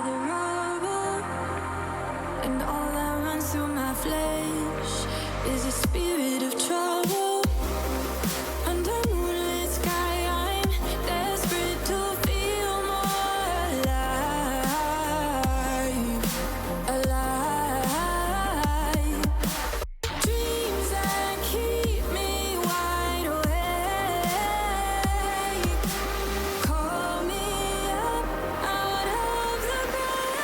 the rubble, and all that runs through my flesh is a spirit of trouble. Under moonlit sky, I'm desperate to feel more alive, alive. Dreams that keep me wide awake. Call me up out of the grave.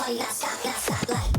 party not stop like.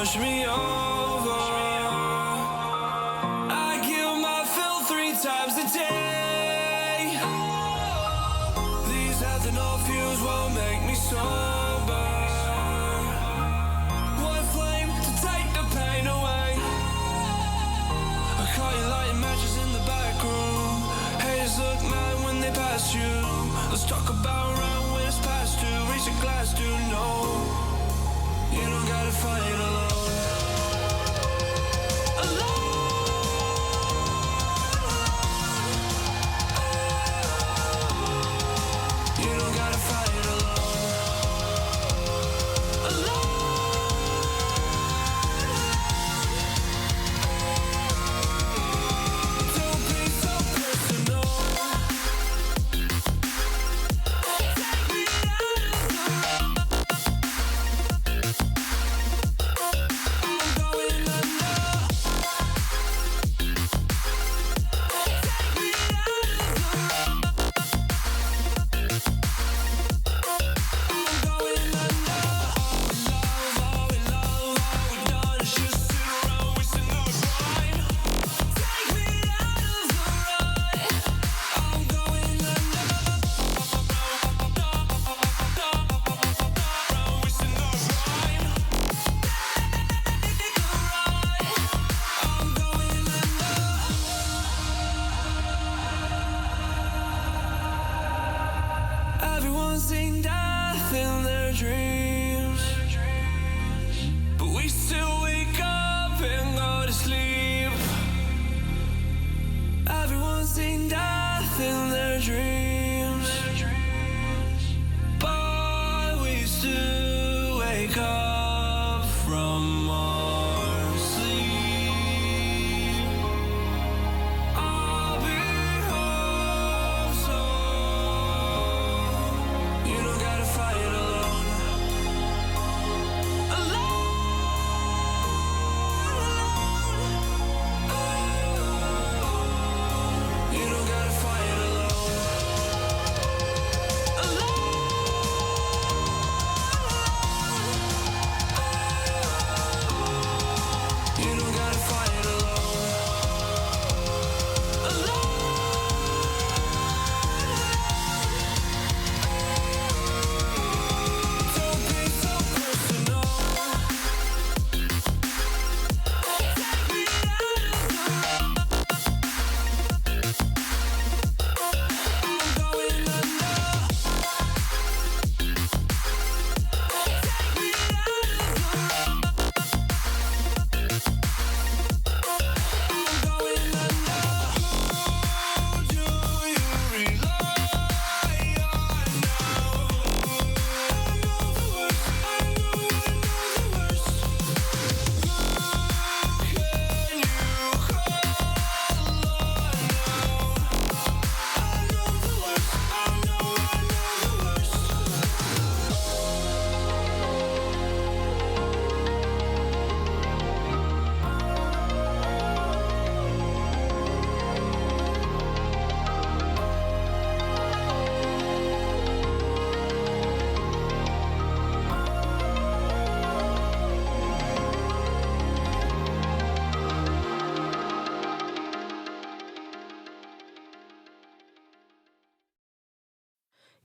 push me over. I kill my fill 3 times a day. These are Nothing off fuse won't make me sober. One flame to take the pain away. I caught you lighting matches in the back room. Haters look mad when they pass you. Let's talk about around when it's past due. Reach a glass, do no. You don't gotta fight alone. You don't gotta fight alone. Don't be so personal. Take me out of the road. I'm going under. Take me out of the road. I'm going under. All we love, all we've done is just sit around wasting our time. Take me out of the road. I'm going under. Wasting our time. I'm going under. Everyone's seen death in their dreams, but we still wake up and go to sleep. Everyone's seen death in their dreams, but we still wake up from our sleep. I'll be home soon. You don't gotta fight alone. You don't gotta fight alone. You don't gotta fight alone. Don't be so personal. Take me out of the road. I'm going under. Take me out of the road. I'm going under. Who do you rely on now? I know the worst. I know the worst. Who can you call on now? I know the worst. I know the worst.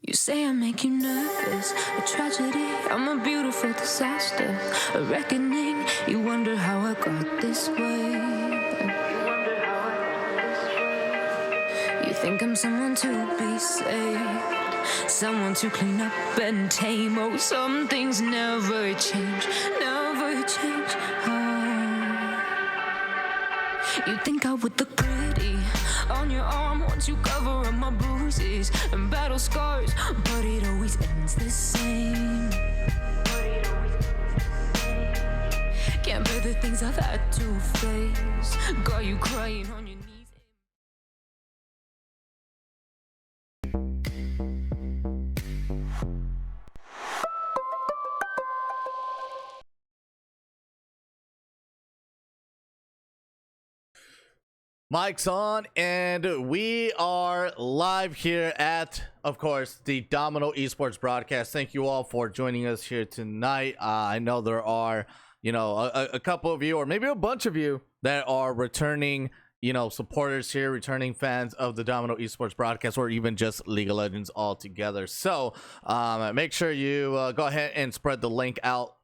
You say I make you nervous, a tragedy, I'm a beautiful disaster, a reckoning. You wonder how I got this way. You think I'm someone to be saved, someone to clean up and tame. Oh, some things never change, never change. Oh. You think I would look pretty on your arm once you cover up my bruises and battle scars, but it always ends the same. Can't bear the things I've had to face. Got you crying on your knees. Mic's on, and we are live here at, of course, the Domino Esports broadcast. Thank you all for joining us here tonight. I know there are, a couple of you, or maybe a bunch of you, that are returning supporters here, returning fans of the Domino Esports broadcast, or even just League of Legends altogether. So make sure you go ahead and spread the link out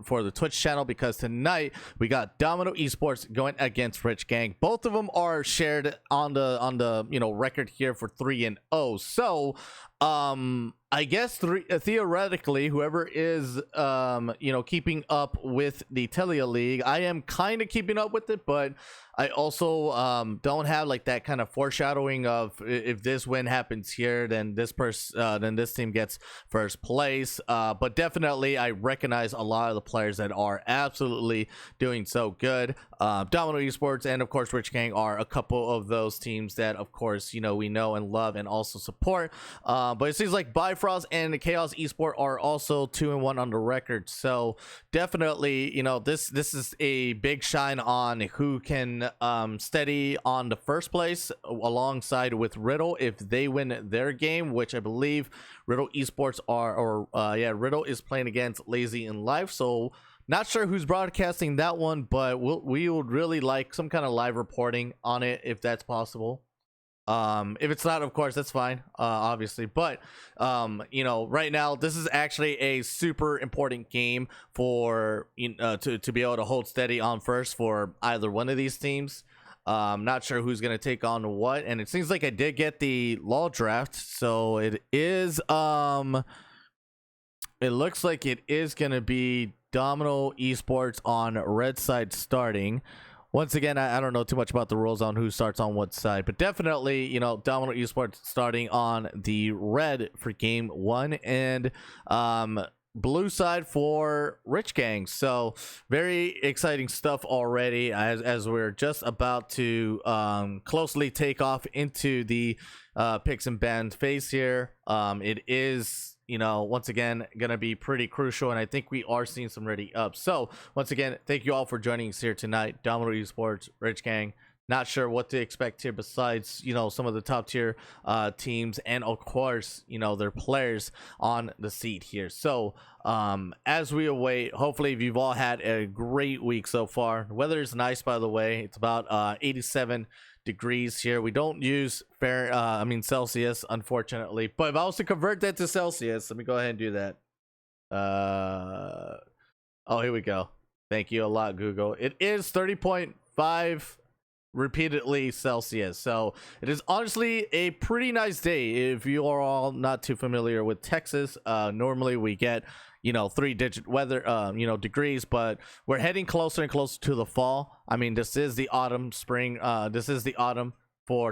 for the Twitch channel, because tonight we got Domino Esports going against Rich Gang. Both of them are shared on the record here for 3-0. So I guess theoretically, whoever is keeping up with the Telialigaen, I am kind of keeping up with it, but I also don't have like that kind of foreshadowing of if this win happens here, then this team gets first place. But definitely, I recognize a lot of the players that are absolutely doing so good. Domino Esports and of course Rich Gang are a couple of those teams that, of course, we know and love and also support. But it seems like Bifrost and the Chaos Esport are also 2-1 on the record. So definitely, this is a big shine on who can steady on the first place alongside with Riddle if they win their game, which I believe Riddle Esports Riddle is playing against Lazy in Life. So not sure who's broadcasting that one, but we would really like some kind of live reporting on it if that's possible. If it's not, of course, that's fine, obviously. But, right now, this is actually a super important game for, to be able to hold steady on first for either one of these teams. Not sure who's going to take on what. And it seems like I did get the law draft. So it is, it looks like it is going to be Domino Esports on red side starting. Once again, I don't know too much about the rules on who starts on what side, but definitely, Domino Esports starting on the red for game 1 and blue side for Rich Gang. So very exciting stuff already as we're just about to closely take off into the picks and bans phase here. It is once again gonna be pretty crucial, and I think we are seeing some ready up. So once again, thank you all for joining us here tonight. Domino Esports, Rich Gang. Not sure what to expect here besides some of the top tier teams, and of course their players on the seat here. So as we await, hopefully you've all had a great week so far. The weather is nice, by the way. It's about 87 degrees here. We don't use Celsius, unfortunately, but if I was to convert that to Celsius, let me go ahead and do that. Oh, here we go. Thank you a lot, Google. It is 30.5 repeatedly Celsius, so it is honestly a pretty nice day. If you are all not too familiar with Texas, normally we get 3-digit weather degrees, but we're heading closer and closer to the fall. I mean, this is the autumn for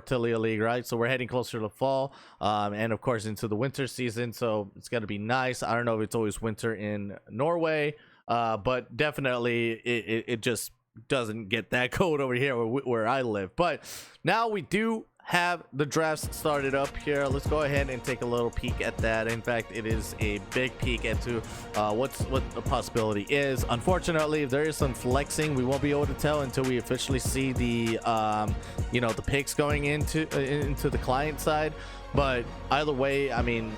Telialigaen, right? So we're heading closer to the fall, and of course into the winter season, so it's gonna be nice. I don't know if it's always winter in Norway, but definitely it just doesn't get that cold over here where I live. But now we do have the drafts started up here. Let's go ahead and take a little peek at that. In fact, it is a big peek into what the possibility is. Unfortunately, if there is some flexing, we won't be able to tell until we officially see the the picks going into the client side. But either way, I mean,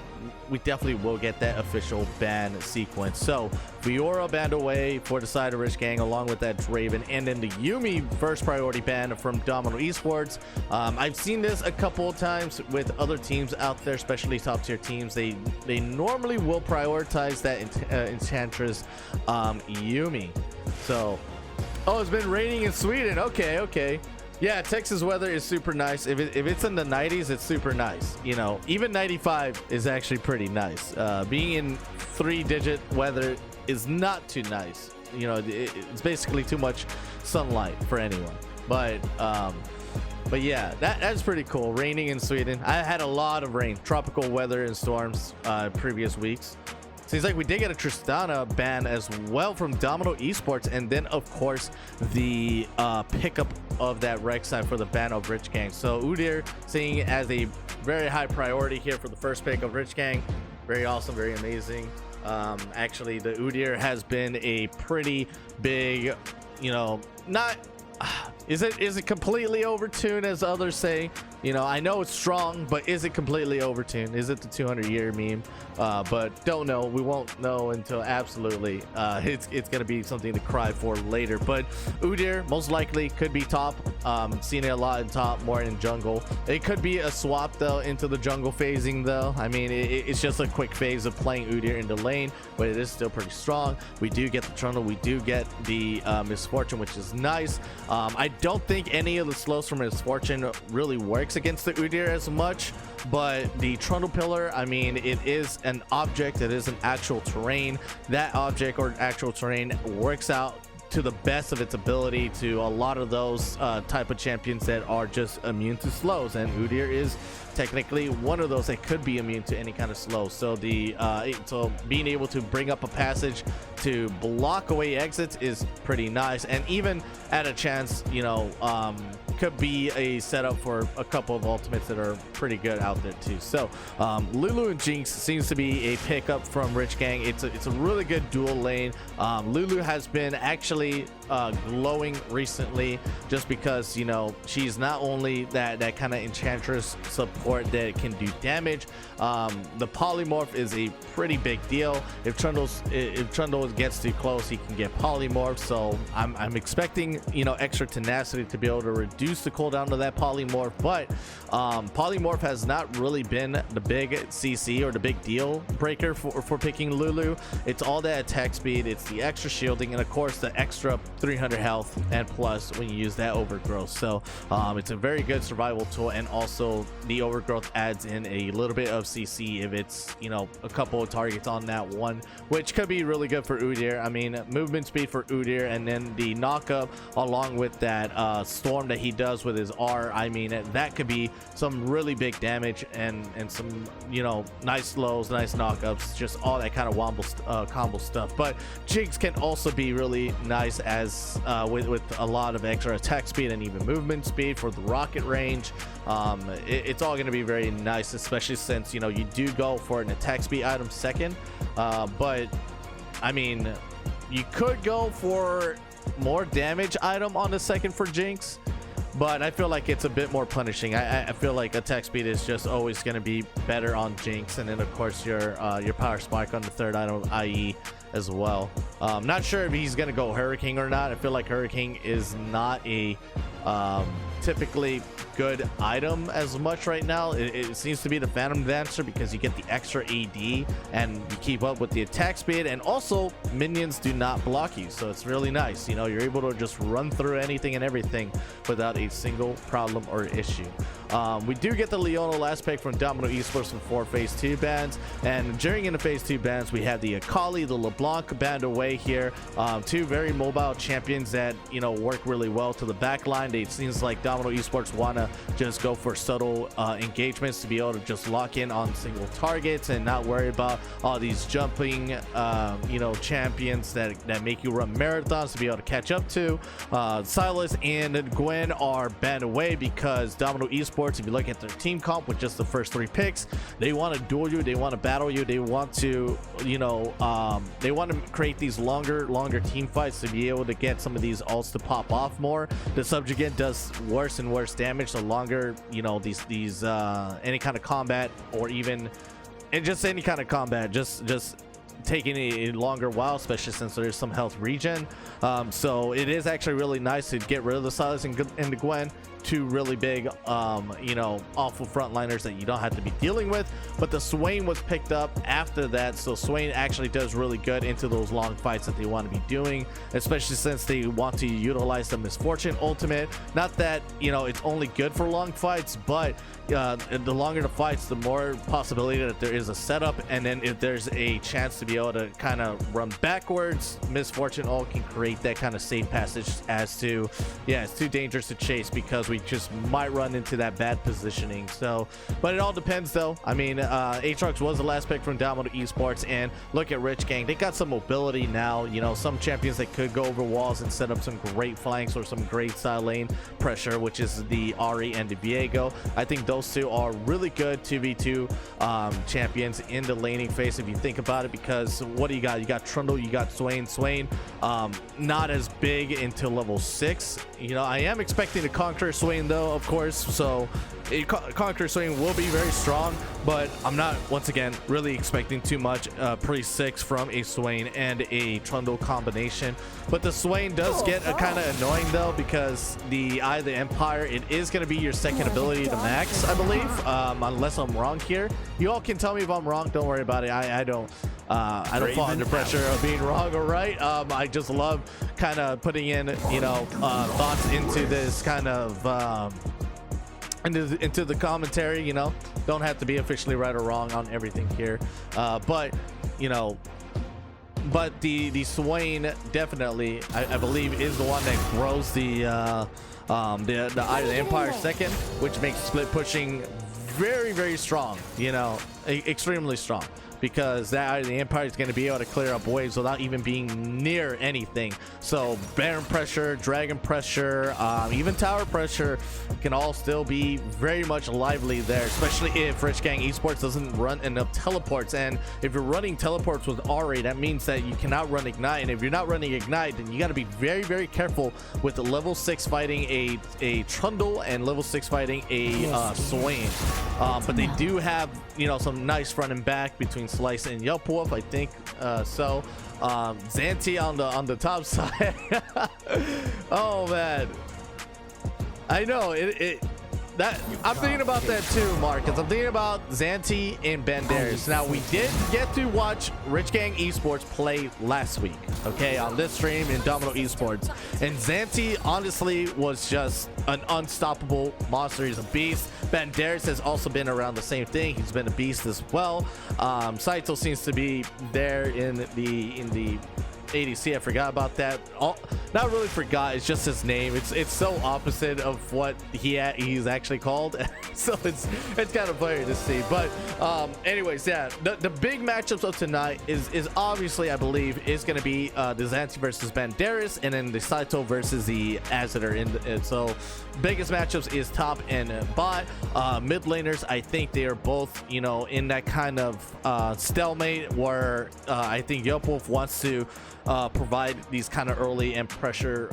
we definitely will get that official ban sequence. So Fiora banned away for the side of Rich Gang, along with that Draven, and then the Yuumi first priority ban from Domino Esports. I've seen this a couple of times with other teams out there, especially top tier teams. They normally will prioritize that Enchantress Yuumi. So, oh, it's been raining in Sweden. Okay. Yeah, Texas weather is super nice. If it's in the 90s, it's super nice. Even 95 is actually pretty nice. Being in 3-digit weather is not too nice. It's basically too much sunlight for anyone. But yeah, that's pretty cool. Raining in Sweden. I had a lot of rain, tropical weather and storms previous weeks. Seems like we did get a Tristana ban as well from Domino Esports, and then of course the pickup of that Rek'Sai for the ban of Rich Gang. So Udyr seeing it as a very high priority here for the first pick of Rich Gang. Very awesome, very amazing. Actually, the Udyr has been a pretty big, not is it completely overtuned as others say? I know it's strong, but is it completely overtuned? Is it the 200-year meme? but don't know. We won't know until absolutely it's gonna be something to cry for later. But Udyr most likely could be top. Seen it a lot in top, more in jungle. It could be a swap though into the jungle phasing though. I mean, it's just a quick phase of playing Udyr in the lane, but it is still pretty strong. We do get the Trundle, we do get the Misfortune, which is nice. I don't think any of the slows from Misfortune really works against the Udyr as much, but the Trundle Pillar, I mean, it is an object, it is an actual terrain. That object or actual terrain works out to the best of its ability to a lot of those type of champions that are just immune to slows, and Udyr is technically one of those that could be immune to any kind of slow. So so being able to bring up a passage to block away exits is pretty nice, and even at a chance, you know, could be a setup for a couple of ultimates that are pretty good out there too. So Lulu and Jinx seems to be a pickup from Rich Gang. It's a really good dual lane. Lulu has been actually glowing recently, just because, you know, she's not only that kind of enchantress support that can do damage. The polymorph is a pretty big deal. If Trundle gets too close, he can get polymorph. So I'm expecting, you know, extra tenacity to be able to reduce the cooldown of that polymorph. But polymorph has not really been the big CC or the big deal breaker for picking Lulu. It's all that attack speed, it's the extra shielding, and of course the extra 300 health and plus when you use that overgrowth. So it's a very good survival tool, and also the overgrowth adds in a little bit of CC if it's, you know, a couple of targets on that one, which could be really good for Udyr. I mean, movement speed for Udyr, and then the knockup along with that storm that he does with his R. I mean, that could be some really big damage and some, you know, nice slows, nice knockups, just all that kind of combo stuff. But Jinx can also be really nice as with a lot of extra attack speed and even movement speed for the rocket range. It's all going to be very nice, especially since, you know, you do go for an attack speed item second, but I mean, you could go for more damage item on the second for Jinx, but I feel like it's a bit more punishing. I feel like attack speed is just always going to be better on Jinx, and then of course your power spike on the third item, IE, as well. Not sure if he's going to go Hurricane or not. I feel like Hurricane is not a typically good item as much right now. It seems to be the Phantom Dancer because you get the extra AD and you keep up with the attack speed, and also minions do not block you, so it's really nice. You know, you're able to just run through anything and everything without a single problem or issue. We do get the Leona last pick from Domino Esports for phase 2 bans, and during in the phase 2 bans we have the Akali, the LeBlanc banned away here. Two very mobile champions that, you know, work really well to the back line. It seems like Domino Esports want to just go for subtle engagements to be able to just lock in on single targets and not worry about all these jumping you know, champions that make you run marathons to be able to catch up to. Silas and Gwen are banned away because Domino Esports, if you look at their team comp with just the first 3 picks, they want to duel you, they want to battle you, they want to, you know, they want to create these longer team fights to be able to get some of these ults to pop off more. The subjugate does worse and worse damage the longer, you know, these any kind of combat, or even just any kind of combat just taking a longer while, especially since there's some health regen. So it is actually really nice to get rid of the Silas and the Gwen, 2 really big you know, awful frontliners that you don't have to be dealing with. But the Swain was picked up after that, so Swain actually does really good into those long fights that they want to be doing, especially since they want to utilize the Misfortune ultimate. Not that, you know, it's only good for long fights, but the longer the fights, the more possibility that there is a setup, and then if there's a chance to be able to kind of run backwards, Misfortune ult can create that kind of safe passage as to, yeah, it's too dangerous to chase because we just might run into that bad positioning. So, but it all depends though. I mean, Aatrox was the last pick from Domino Esports, and look at Rich Gang, they got some mobility now. You know, some champions that could go over walls and set up some great flanks or some great side lane pressure, which is the Ari and the Viego. I think those 2 are really good 2v2 champions in the laning phase, if you think about it, because what do you got? You got Trundle, you got Swain. Not as big until level 6. You know, I am expecting to conquer Swain though, of course, so Conqueror Swain will be very strong, but I'm not, once again, really expecting too much pre-6 from a Swain and a Trundle combination. But the Swain does get a kind of annoying though, because the Eye of the Empire, it is going to be your second ability to max, I believe, unless I'm wrong here. You all can tell me if I'm wrong. Don't worry about it. I don't fall under pressure of being wrong or right. I just love kind of putting in, you know, thoughts into this kind of into the commentary. You know, don't have to be officially right or wrong on everything here, but you know, but the Swain definitely, I believe, is the one that grows the Eye of the Empire second, which makes split pushing very, very strong, you know, extremely strong, because that Eye of the Empire is going to be able to clear up waves without even being near anything. So Baron pressure, Dragon pressure, even Tower pressure can all still be very much lively there, especially if Rich Gang Esports doesn't run enough teleports. And if you're running teleports with RA, that means that you cannot run Ignite. And if you're not running Ignite, then you got to be very, very careful with the level 6 fighting a Trundle and level 6 fighting a Swain. But they do have, you know, some nice front and back between Slice and Yelpwolf, I think. So Xanti on the top side. Oh man, I know that I'm thinking about that too, Marcus. I'm thinking about Xanti and Banderas. Now, we did get to watch Rich Gang Esports play last week, okay, on this stream in Domino Esports, and Xanti honestly was just an unstoppable monster. He's a beast. Banderas has also been around the same thing. He's been a beast as well. Saito seems to be there in the ADC. I forgot about that. Not really forgot, it's just his name. It's so opposite of what he's actually called. So it's kind of funny to see. But anyways, yeah, the big matchups of tonight is obviously, I believe, is going to be the Xanti versus Banderas, and then the Saito versus the Azitor. And so biggest matchups is top and bot. Mid laners, I think they are both, you know, in that kind of stalemate where I think Yelpwolf wants to provide these kind of early and pressure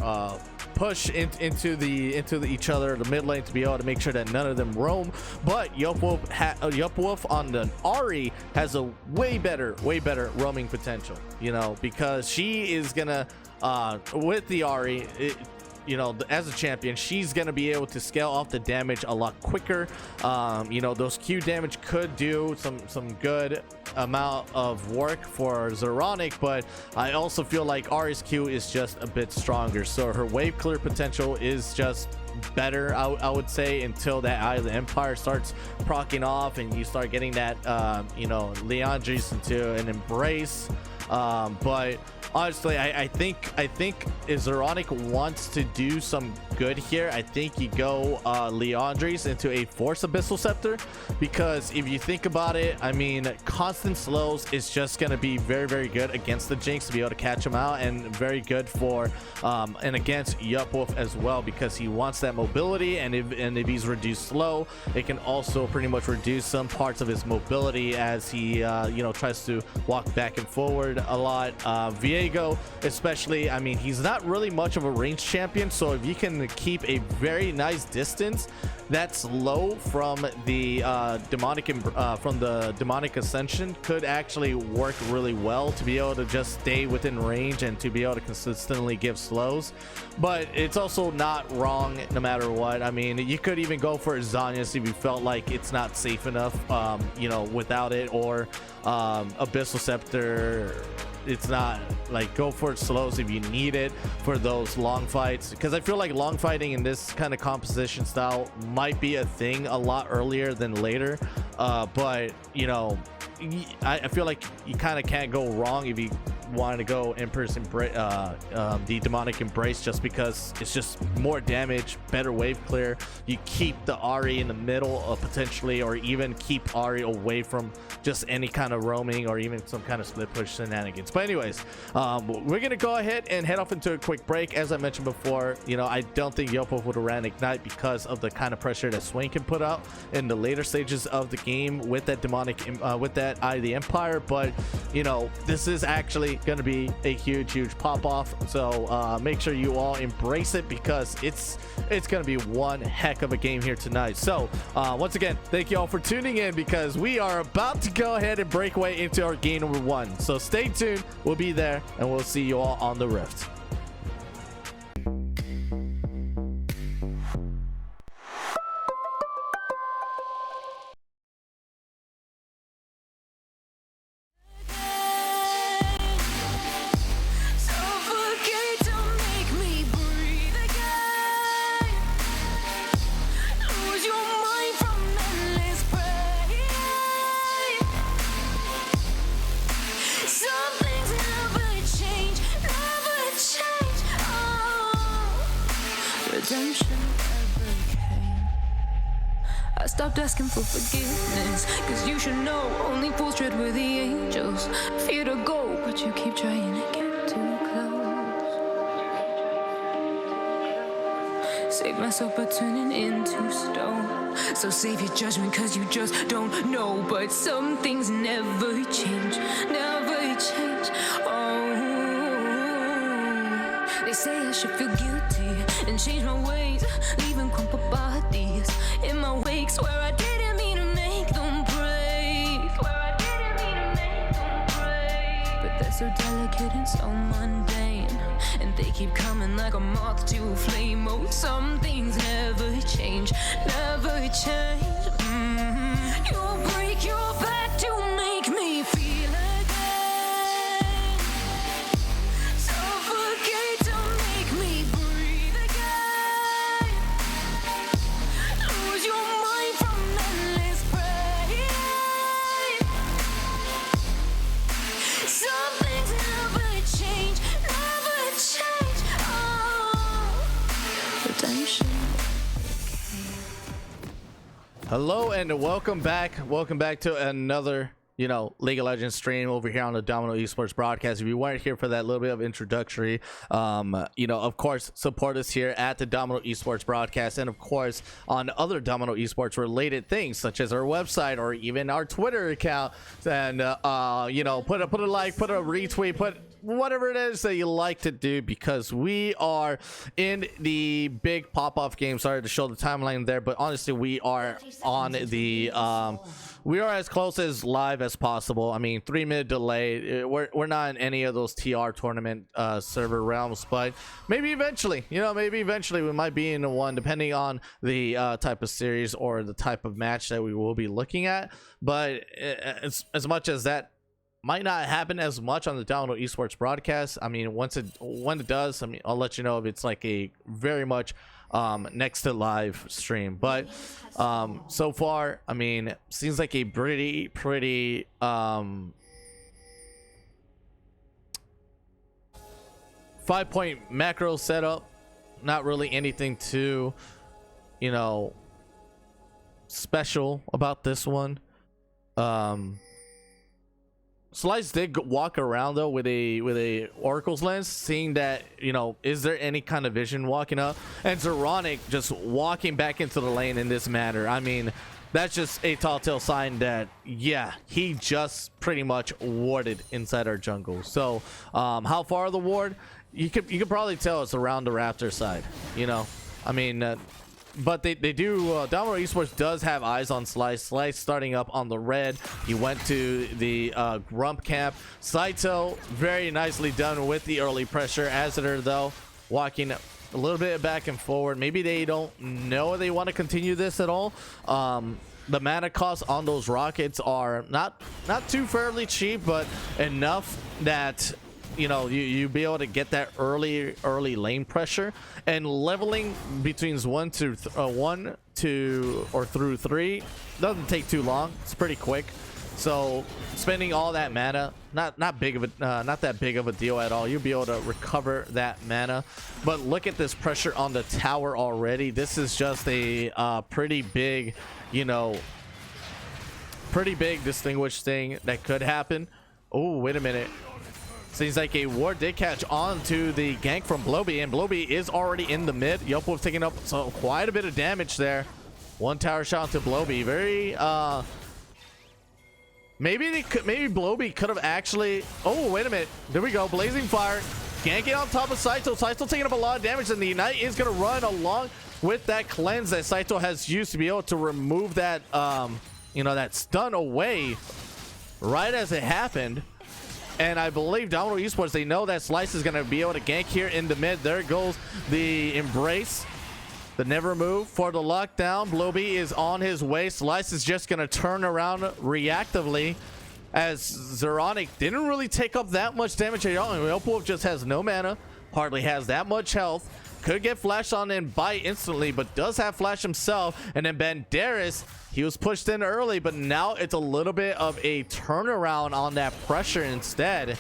push into each other, the mid lane, to be able to make sure that none of them roam. But Yelpwolf on the Ahri has a way better roaming potential, you know, because she is gonna with the Ahri, you know, as a champion, she's gonna be able to scale off the damage a lot quicker. You know, those Q damage could do some good amount of work for Zeronic, but I also feel like Ari's Q is just a bit stronger, so her wave clear potential is just better, I would say, until that Eye of the Empire starts proccing off and you start getting that you know, Leandris into an embrace. But honestly, I think if Zeronic wants to do some good here, I think you go Leandris into a Force Abyssal Scepter, because if you think about it, I mean, constant slows is just going to be very, very good against the Jinx to be able to catch him out, and very good for and against Yelpwolf as well, because he wants that mobility, and if he's reduced slow, it can also pretty much reduce some parts of his mobility as he you know, tries to walk back and forward a lot. Viego especially, I mean, he's not really much of a range champion, so if you can keep a very nice distance that's low from the demonic ascension, could actually work really well to be able to just stay within range and to be able to consistently give slows. But it's also not wrong no matter what. I mean, you could even go for Zanyas if you felt like it's not safe enough, you know, without it, or Abyssal Scepter. It's not like, go for slows if you need it for those long fights, because I feel like long fighting in this kind of composition style might be a thing a lot earlier than later. But you know, I feel like you kind of can't go wrong if you wanted to go Emperor's the Demonic Embrace, just because it's just more damage, better wave clear. You keep the Ahri in the middle potentially, or even keep Ahri away from just any kind of roaming or even some kind of split push shenanigans. But anyways, we're gonna go ahead and head off into a quick break. As I mentioned before, you know, I don't think Yelpwolf would have ran Ignite because of the kind of pressure that Swain can put out in the later stages of the game with that demonic with that Eye of the Empire. But you know, this is actually definitely going to be a huge pop off. So make sure you all embrace it, because it's going to be one heck of a game here tonight. So once again, thank you all for tuning in, because we are about to go ahead and break away into our game number 1. So stay tuned. We'll be there, and we'll see you all on the Rift. Suffocate to make me breathe again. Lose your mind from endless pain. Some things never change, oh, redemption never came. I stopped asking for forgiveness, cause you should know only fools tread with the angels. Fear to go, but you keep trying to get too close. Save myself by turning into stone. So save your judgment, cause you just don't know. But some things never change, oh. They say I should feel guilty and change my ways, leaving crumpled bodies in my wake. Swear I didn't mean to make them break. But they're so delicate and so mundane, and they keep coming like a moth to a flame. Oh, some things never change, You'll break your back to make me feel again. Suffocate to make me breathe again. Lose your mind from endless pain. Some things never change, oh, redemption. Hello and welcome back to another League of Legends stream over here on the Domino Esports broadcast. If you weren't here for that little bit of introductory, of course, support us here at the Domino Esports broadcast, and of course on other Domino Esports related things such as our website or even our Twitter account. And put a like, put a retweet, put whatever it is that you like to do, because we are in the big pop-off game. Sorry to show the timeline there, but honestly, we are on the we are as close as live as possible. I mean, 3-minute delay. We're not in any of those TR tournament server realms, but maybe eventually, we might be in one, depending on the type of series or the type of match that we will be looking at. But as much as that might not happen as much on the Domino Esports broadcast, I mean, when it does, I mean, I'll let you know if it's like a very much next to live stream. But so far, I mean, seems like a pretty 5-point macro setup. Not really anything too special about this one. Slice did walk around though with a Oracle's lens, seeing that is there any kind of vision walking up, and Zeronic just walking back into the lane in this manner. I mean, that's just a telltale sign that he just pretty much warded inside our jungle. So how far the ward, you could probably tell it's around the Raptor side. I mean, but they do. Domino Esports does have eyes on Slice. Slice starting up on the red. He went to the Grump camp. Saito, very nicely done with the early pressure. Azadar, though, walking a little bit back and forward. Maybe they don't know they want to continue this at all. The mana costs on those rockets are not too fairly cheap, but enough that you be able to get that early lane pressure, and leveling between 1 to 2 or through 3 doesn't take too long. It's pretty quick. So spending all that mana, not that big of a deal at all. You'll be able to recover that mana. But look at this pressure on the tower already. This is just a pretty big distinguished thing that could happen. Oh, wait a minute. Seems like a ward did catch on to the gank from Blobby, and Blobby is already in the mid. Yopov taking up quite a bit of damage there. One tower shot to Blobby. Very Maybe Blowby could have actually... Oh, wait a minute. There we go. Blazing Fire. Ganking on top of Saito. Saito taking up a lot of damage, and the Ignite is going to run along with that cleanse that Saito has used to be able to remove that, you know, that stun away right as it happened. And I believe Domino Esports, they know that Slice is going to be able to gank here in the mid. There goes the Embrace. The never move for the lockdown. Blowby is on his way. Slice is just going to turn around reactively as Zeronic didn't really take up that much damage at all. Yelpwolf just has no mana, hardly has that much health. Could get flashed on in by instantly, but does have flash himself. And then Banderas, he was pushed in early, but now it's a little bit of a turnaround on that pressure instead.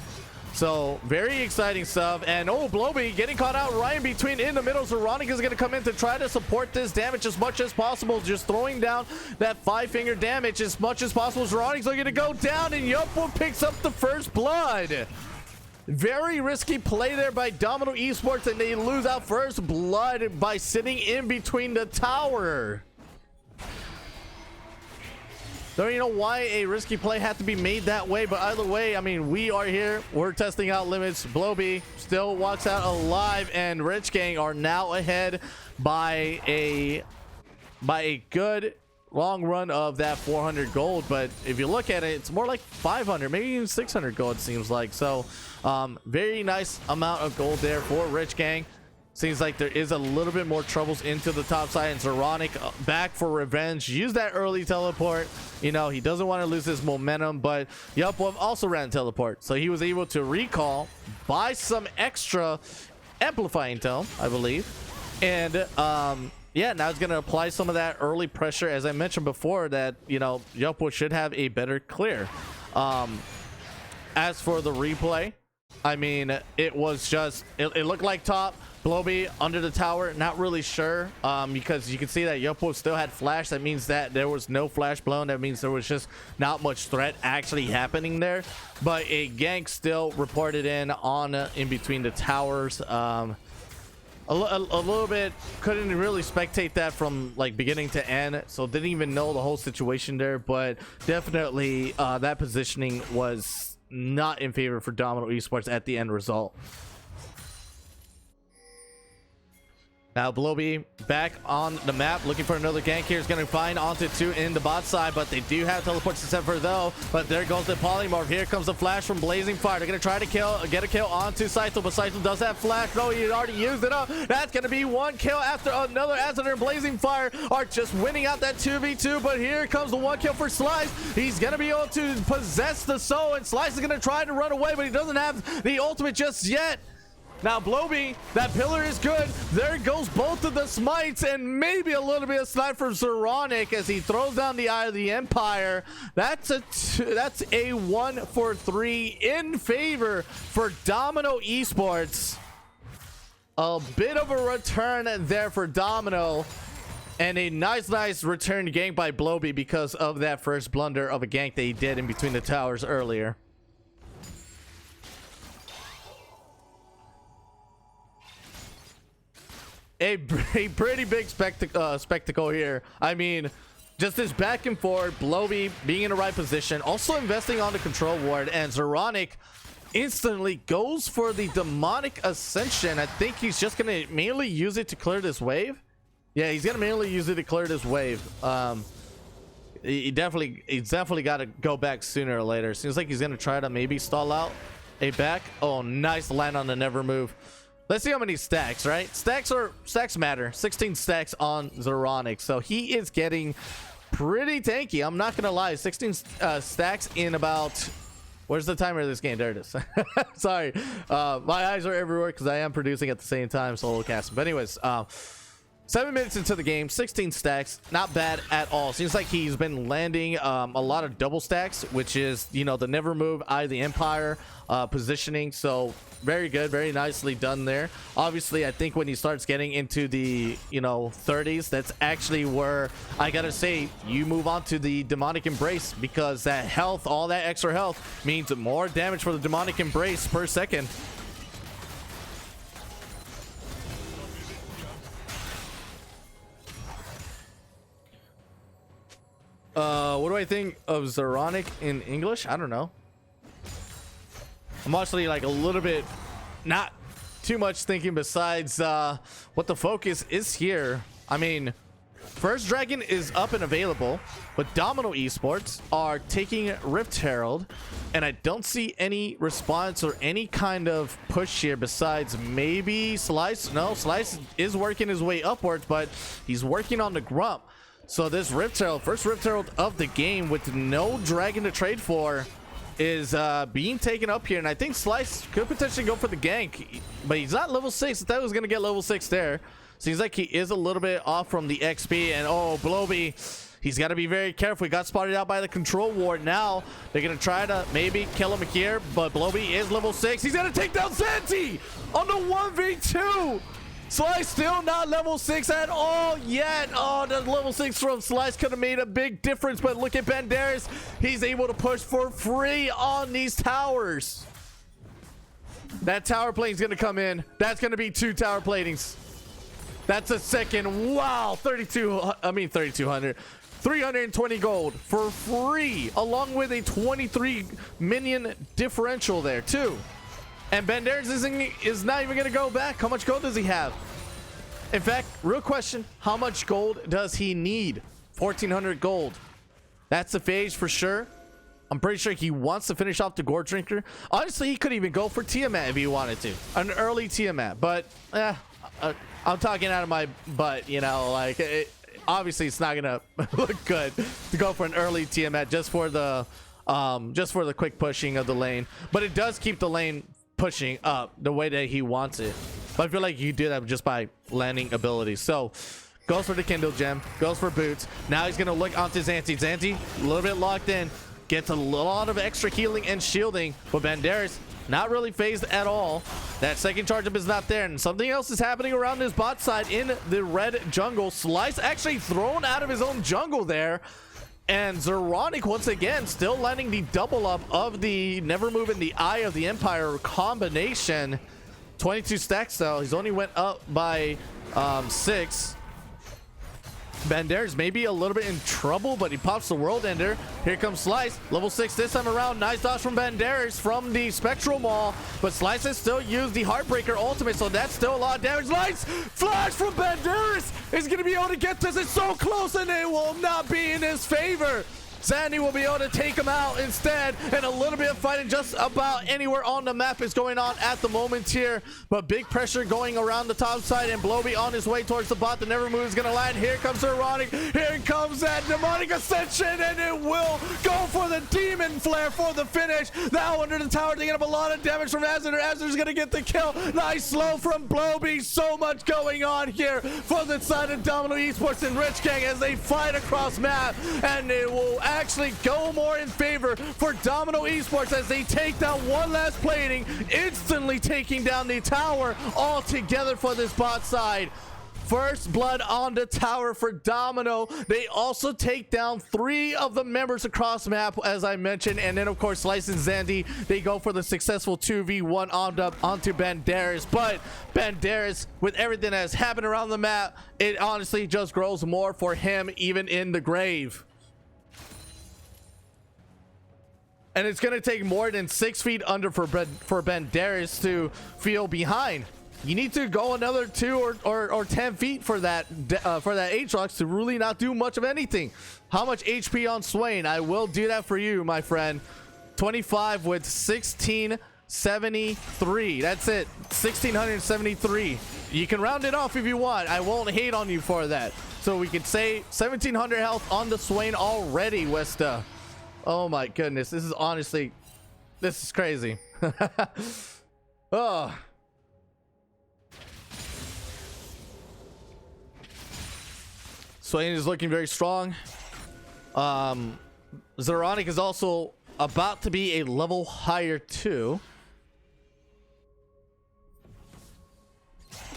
So very exciting stuff. And oh, Blowby getting caught out right in between in the middle. Zeronic is going to come in to try to support this damage as much as possible, just throwing down that 5-finger damage as much as possible. Zeronic's looking to go down, and Yopwo picks up the first blood. Very risky play there by Domino Esports, and they lose out first blood by sitting in between the tower. Don't you know why a risky play had to be made that way, but either way, I mean, we are here. We're testing out limits. Blowby still walks out alive, and Rich Gang are now ahead by a good long run of that 400 gold. But if you look at it, it's more like 500, maybe even 600 gold, it seems like. So very nice amount of gold there for Rich Gang. Seems like there is a little bit more troubles into the top side, and Zeronic back for revenge. Use that early teleport. You know, he doesn't want to lose his momentum, but Yelpwolf also ran teleport. So he was able to recall, buy some extra amplifying intel, I believe. And yeah, now he's going to apply some of that early pressure. As I mentioned before, that, you know, Yelpwolf should have a better clear. As for the replay, I mean, it was just, it looked like top. Blowby under the tower, not really sure, because you can see that Yopwo still had flash. That means that there was no flash blown. That means there was just not much threat actually happening there. But a gank still reported in between the towers. A little bit, couldn't really spectate that from like beginning to end, so didn't even know the whole situation there. But definitely that positioning was not in favor for Domino Esports at the end result. Now Blowby back on the map, looking for another gank here. Is going to find onto 2 in the bot side, but they do have teleports to set for though. But there goes the polymorph. Here comes the flash from Blazing Fire. They're going to try to get a kill onto Saito, but Saito does have flash. No, he already used it up. That's going to be one kill after another, as their Blazing Fire are just winning out that 2v2. But here comes the one kill for Slice. He's going to be able to possess the soul, and Slice is going to try to run away, but he doesn't have the ultimate just yet. Now Blowby, that pillar is good. There goes both of the smites, and maybe a little bit of snipe from Zeronic as he throws down the Eye of the Empire. That's a 1 for 3 in favor for Domino Esports. A bit of a return there for Domino, and a nice return gank by Blowby because of that first blunder of a gank that he did in between the towers earlier. A pretty big spectacle here. I mean, just this back and forth, Blowby being in the right position, also investing on the control ward, and Zeronic instantly goes for the demonic ascension. I think he's just gonna mainly use it to clear this wave. Yeah, he's gonna mainly use it to clear this wave. He's definitely got to go back sooner or later. Seems like he's gonna try to maybe stall out a back. Oh, nice land on the never move. Let's see how many stacks, right? Stacks matter. 16 stacks on Zeronic. So he is getting pretty tanky. I'm not going to lie. 16 stacks in about... Where's the timer of this game? There it is. Sorry. My eyes are everywhere because I am producing at the same time, solo casting. But anyways, 7 minutes into the game, 16 stacks, not bad at all. Seems like he's been landing a lot of double stacks, which is, you know, the never move, Eye of the Empire positioning. So very good, very nicely done there. Obviously, I think when he starts getting into the, you know, 30s, that's actually where I gotta say you move on to the demonic embrace, because that health, all that extra health means more damage for the demonic embrace per second. What do do I think of Zeronic in English? I don't know. I'm actually like a little bit not too much thinking besides what the focus is here. I mean, First Dragon is up and available, but Domino Esports are taking Rift Herald, and I don't see any response or any kind of push here besides maybe Slice. No, Slice is working his way upwards, but he's working on the Grump. So this Rift Herald, first Rift Herald of the game with no Dragon to trade for, is being taken up here, and I think Slice could potentially go for the gank, but he's not level 6. I thought he was going to get level 6 there. Seems like he is a little bit off from the XP, and oh, Blobby, he's got to be very careful. He got spotted out by the control ward. Now they're going to try to maybe kill him here, but Blobby is level 6. He's going to take down Santi on the 1v2. Slice still not level 6 at all yet. Oh, the level 6 from Slice could have made a big difference, but look at Banderas. He's able to push for free on these towers. That tower plane is going to come in. That's going to be 2 tower platings. That's a second. Wow, 3,200. 320 gold for free, along with a 23 minion differential there too. And Banderas is not even going to go back. How much gold does he have? In fact, real question, how much gold does he need? 1,400 gold. That's the phase for sure. I'm pretty sure he wants to finish off the Gore Drinker. Honestly, he could even go for Tiamat if he wanted to. An early Tiamat. But, I'm talking out of my butt, you know, like, obviously it's not going to look good to go for an early Tiamat just for the quick pushing of the lane. But it does keep the lane pushing up the way that he wants it. But I feel like you do that just by landing abilities. So goes for the Kindle Gem, goes for boots. Now he's gonna look onto Zanti. Zanti a little bit locked in, gets a lot of extra healing and shielding, but Banderas not really phased at all. That second charge up is not there, and something else is happening around his bot side in the red jungle. Slice actually thrown out of his own jungle there. And Zeronic once again still landing the double up of the Never Move in the Eye of the Empire combination. 22 stacks though. He's only went up by 6. Banderas may be a little bit in trouble, but he pops the World Ender. Here comes Slice, level 6 this time around. Nice dodge from Banderas from the Spectral Maul, but Slice has still used the Heartbreaker ultimate, so that's still a lot of damage. Slice, flash from Banderas is going to be able to get this. It's so close, and it will not be in his favor. Sandy will be able to take him out instead, and a little bit of fighting just about anywhere on the map is going on at the moment here, but big pressure going around the top side, and Blobby on his way towards the bot. The Never Move is going to land. Here comes Ironic. Here comes that Demonic Ascension, and it will go for the Demon Flare for the finish. Now under the tower, taking up a lot of damage from Azadar. Azar's going to get the kill. Nice slow from Blobby. So much going on here for the side of Domino Esports and Rich Gang as they fight across map, and it will actually go more in favor for Domino Esports as they take down one last plating, instantly taking down the tower altogether for this bot side. First blood on the tower for Domino. They also take down 3 of the members across map, as I mentioned, and then of course Slice and Zandy, they go for the successful 2v1 onto Banderas. But Banderas, with everything that has happened around the map, it honestly just grows more for him even in the grave. And it's going to take more than 6 feet under for Banderas to feel behind. You need to go another 2 or 10 feet for that Aatrox to really not do much of anything. How much HP on Swain? I will do that for you, my friend. 25 with 1673. That's it. 1673. You can round it off if you want. I won't hate on you for that. So we could say 1700 health on the Swain already, Westa. Oh my goodness, this is honestly, this is crazy. Oh. Swain is looking very strong. Zeronic is also about to be a level higher too.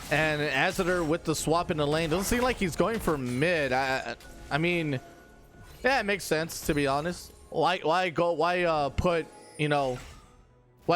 And Azadar with the swap in the lane, doesn't seem like he's going for mid. I mean, yeah, it makes sense to be honest. Why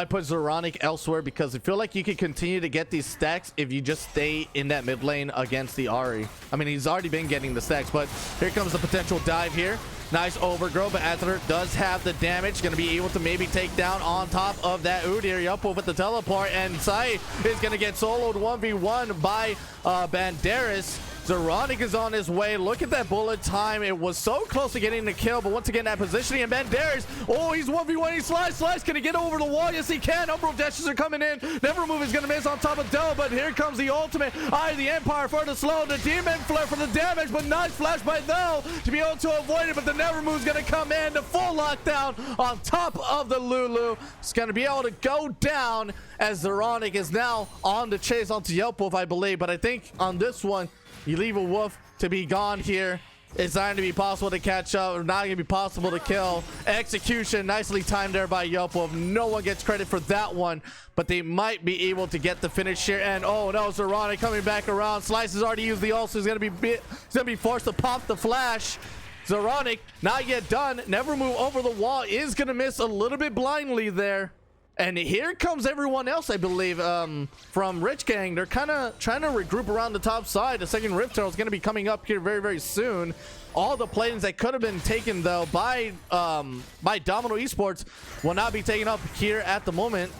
put Zeronic elsewhere? Because I feel like you can continue to get these stacks if you just stay in that mid lane against the Ahri. I mean, he's already been getting the stacks, but here comes the potential dive here. Nice overgrow, but Azure does have the damage. Going to be able to maybe take down on top of that Udyr. Yelpo with the teleport, and Sai is going to get soloed 1v1 by Banderas. Zeronic is on his way. Look at that bullet time. It was so close to getting the kill, but once again, that positioning, and Banderas, oh, he's 1v1. He slice. Can he get over the wall? Yes, he can. Number of dashes are coming in. Never Move is going to miss on top of Dell, but here comes the ultimate. Eye of the Empire for the slow. The Demon Flare for the damage, but nice flash by Dell to be able to avoid it, but the Never Move is going to come in. The full lockdown on top of the Lulu. It's going to be able to go down as Zeronic is now on the chase onto Yelpwolf, I believe, but I think on this one, you leave a wolf to be gone here. It's not going to be possible to catch up, or not going to be possible to kill. Execution nicely timed there by Yelpwolf. No one gets credit for that one, but they might be able to get the finish here. And oh no, Zeronic coming back around. Slice has already used the ult, so he's going to be forced to pop the flash. Zeronic not yet done. Never Move over the wall is going to miss a little bit blindly there. And here comes everyone else, I believe, from Rich Gang. They're kind of trying to regroup around the top side. The second Rift Herald is going to be coming up here very, very soon. All the platings that could have been taken, though, by Domino Esports will not be taken up here at the moment.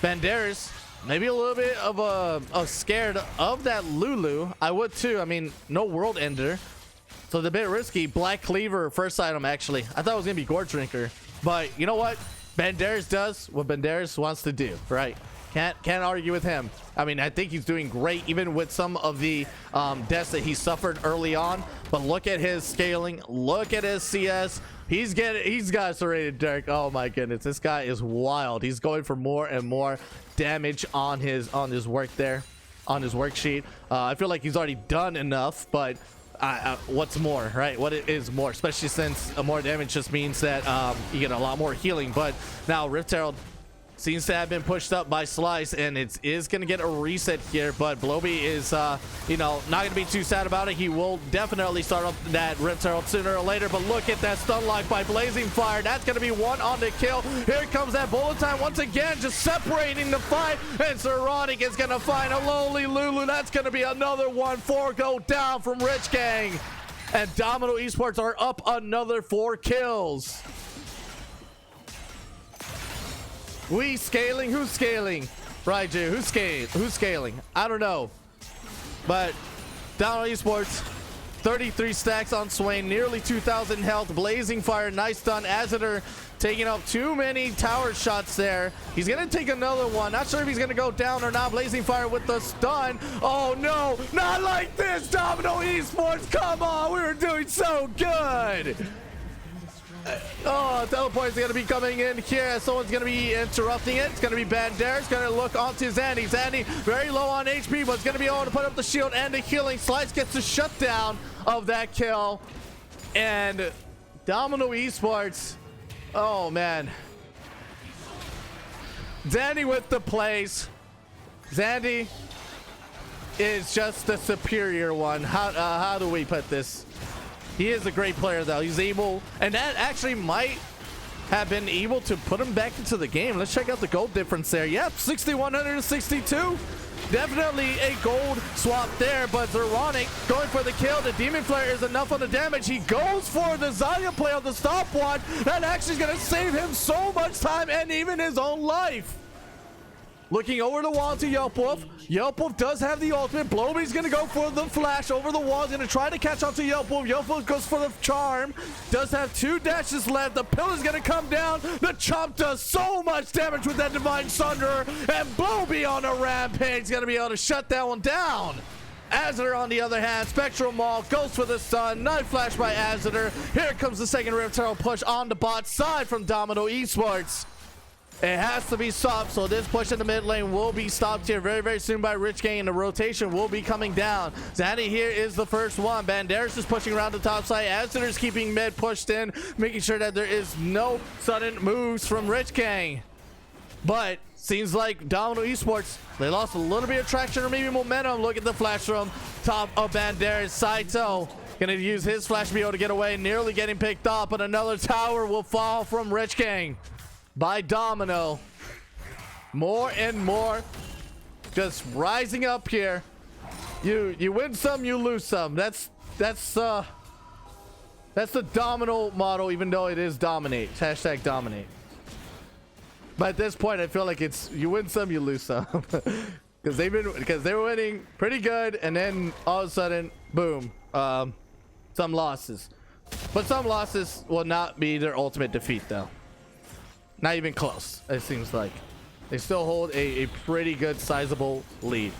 Banderas, maybe a little bit of scared of that Lulu. I would, too. I mean, no World Ender. So it's a bit risky. Black Cleaver, first item, actually. I thought it was going to be Gore Drinker. But you know what? Banderas does what Banderas wants to do, right? Can't argue with him. I mean, I think he's doing great, even with some of the deaths that he suffered early on. But look at his scaling. Look at his CS. He's got serrated Dirk. Oh my goodness, this guy is wild. He's going for more and more damage on his work there, on his worksheet. I feel like he's already done enough, but what's more, right? What it is more, especially since more damage just means that you get a lot more healing. But now Rift Herald seems to have been pushed up by Slice, and it is going to get a reset here. But Bloby is not going to be too sad about it. He will definitely start up that Rift Herald sooner or later. But look at that stun lock by Blazing Fire. That's going to be one on the kill. Here comes that bullet time once again, just separating the fight, and Zeronic is going to find a lowly Lulu. That's going to be another one. 4 go down from Rich Gang, and Domino Esports are up another 4 kills. We scaling? Who's scaling? Raiju, who's scaling? I don't know. But Domino Esports, 33 stacks on Swain, nearly 2,000 health. Blazing Fire, nice stun. Azadar taking up too many tower shots there. He's going to take another one. Not sure if he's going to go down or not. Blazing Fire with the stun. Oh no, not like this, Domino Esports. Come on, we were doing so good. Oh, teleport is going to be coming in here. Someone's going to be interrupting it. It's going to be Banderas. Going to look onto Zandy. Zandy very low on HP, but it's going to be able to put up the shield and the healing. Slice gets the shutdown of that kill. And Domino Esports. Oh, man. Zandy with the plays. Zandy is just the superior one. How do we put this? He is a great player, though. He's able, and that actually might have been able to put him back into the game. Let's check out the gold difference there. Yep, 6,162. Definitely a gold swap there, but Zeronic going for the kill. The Demon Flare is enough on the damage. He goes for the Zarya play on the stopwatch. That actually is going to save him so much time and even his own life. Looking over the wall to Yelpwolf. Yelpwolf does have the ultimate. Bloby's going to go for the flash over the wall. He's going to try to catch on to Yelpwolf. Yelpwolf goes for the charm. Does have 2 dashes left. The pill is going to come down. The chomp does so much damage with that Divine Sunderer. And Bloby on a rampage is going to be able to shut that one down. Azadar on the other hand, Spectral Maul goes for the stun. Night Flash by Azadar. Here comes the second Rift Herald push on the bot side from Domino Esports. It has to be stopped, so this push in the mid lane will be stopped here very, very soon by Rich Gang, and the rotation will be coming down. Zandy here is the first one. Banderas is pushing around the top side. Azadar is keeping mid pushed in, making sure that there is no sudden moves from Rich Gang. But seems like Domino Esports, they lost a little bit of traction or maybe momentum. Look at the flash from top of Banderas. Saito gonna use his flash to be able to get away, nearly getting picked off, but another tower will fall from Rich Gang by Domino. More and more just rising up here. You win some, you lose some. That's That's the Domino model, even though it is dominate. Hashtag dominate. But at this point, I feel like it's you win some, you lose some. Because they were winning pretty good, and then all of a sudden, boom, some losses. But some losses will not be their ultimate defeat, though. Not even close. It seems like they still hold a pretty good, sizable lead.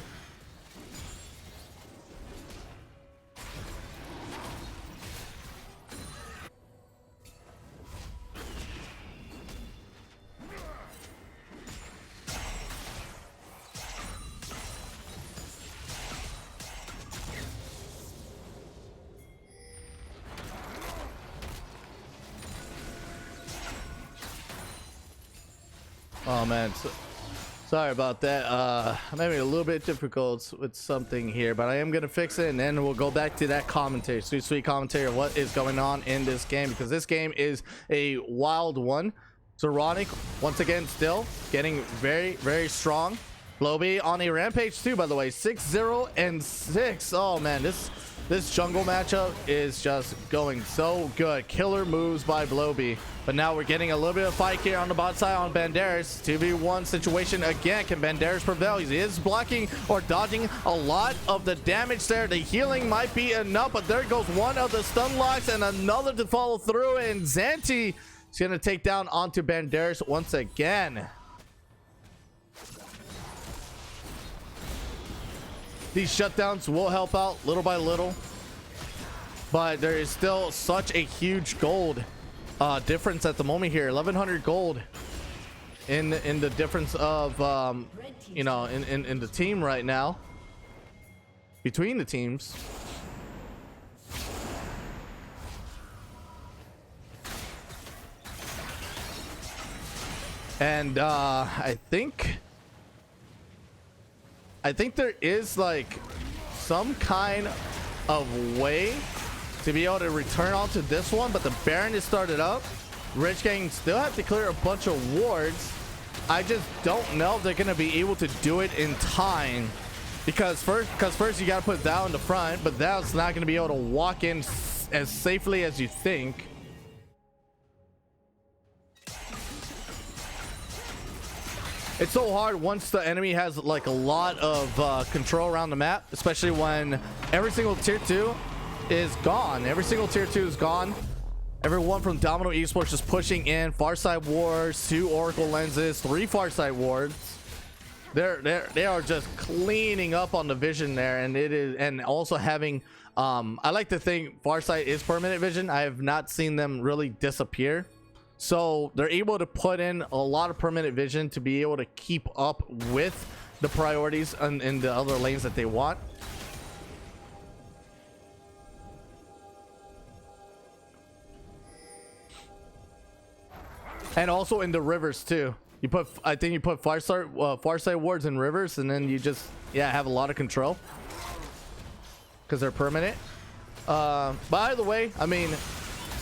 Oh man, sorry about that. I'm having a little bit difficult with something here, but I am gonna fix it, and then we'll go back to that commentary, sweet commentary of what is going on in this game, because this game is a wild one. Zeronic once again still getting very strong. Blobby on a rampage too, by the way, 6-0 and 6. Oh man, this jungle matchup is just going so good. Killer moves by Blobby. But now we're getting a little bit of fight here on the bot side on Banderas. 2v1 situation again. Can Banderas prevail? He is blocking or dodging a lot of the damage there. The healing might be enough, but there goes one of the stun locks and another to follow through. And Zanti is going to take down onto Banderas once again. These shutdowns will help out little by little, but there is still such a huge gold difference at the moment here. 1100 gold in the difference of you know, in the team right now, between the teams. And I think there is like some kind of way to be able to return onto this one, but the Baron is started up. Rich Gang still have to clear a bunch of wards. I just don't know if they're gonna be able to do it in time, because first you gotta put Thou in the front, but Thou's not gonna be able to walk in as safely as you think. It's so hard once the enemy has like a lot of control around the map, especially when every single tier 2 is gone. Every single tier 2 is gone. Everyone from Domino Esports just pushing in. Farside Wars, 2 Oracle Lenses, 3 Farside Wards. They are just cleaning up on the vision there, and it is, and also having I like to think Farsight is permanent vision. I have not seen them really disappear. So they're able to put in a lot of permanent vision to be able to keep up with the priorities in the other lanes that they want. And also in the rivers too. You put, I think you put Farsight wards in rivers, and then you just, yeah, have a lot of control because they're permanent. By the way, I mean,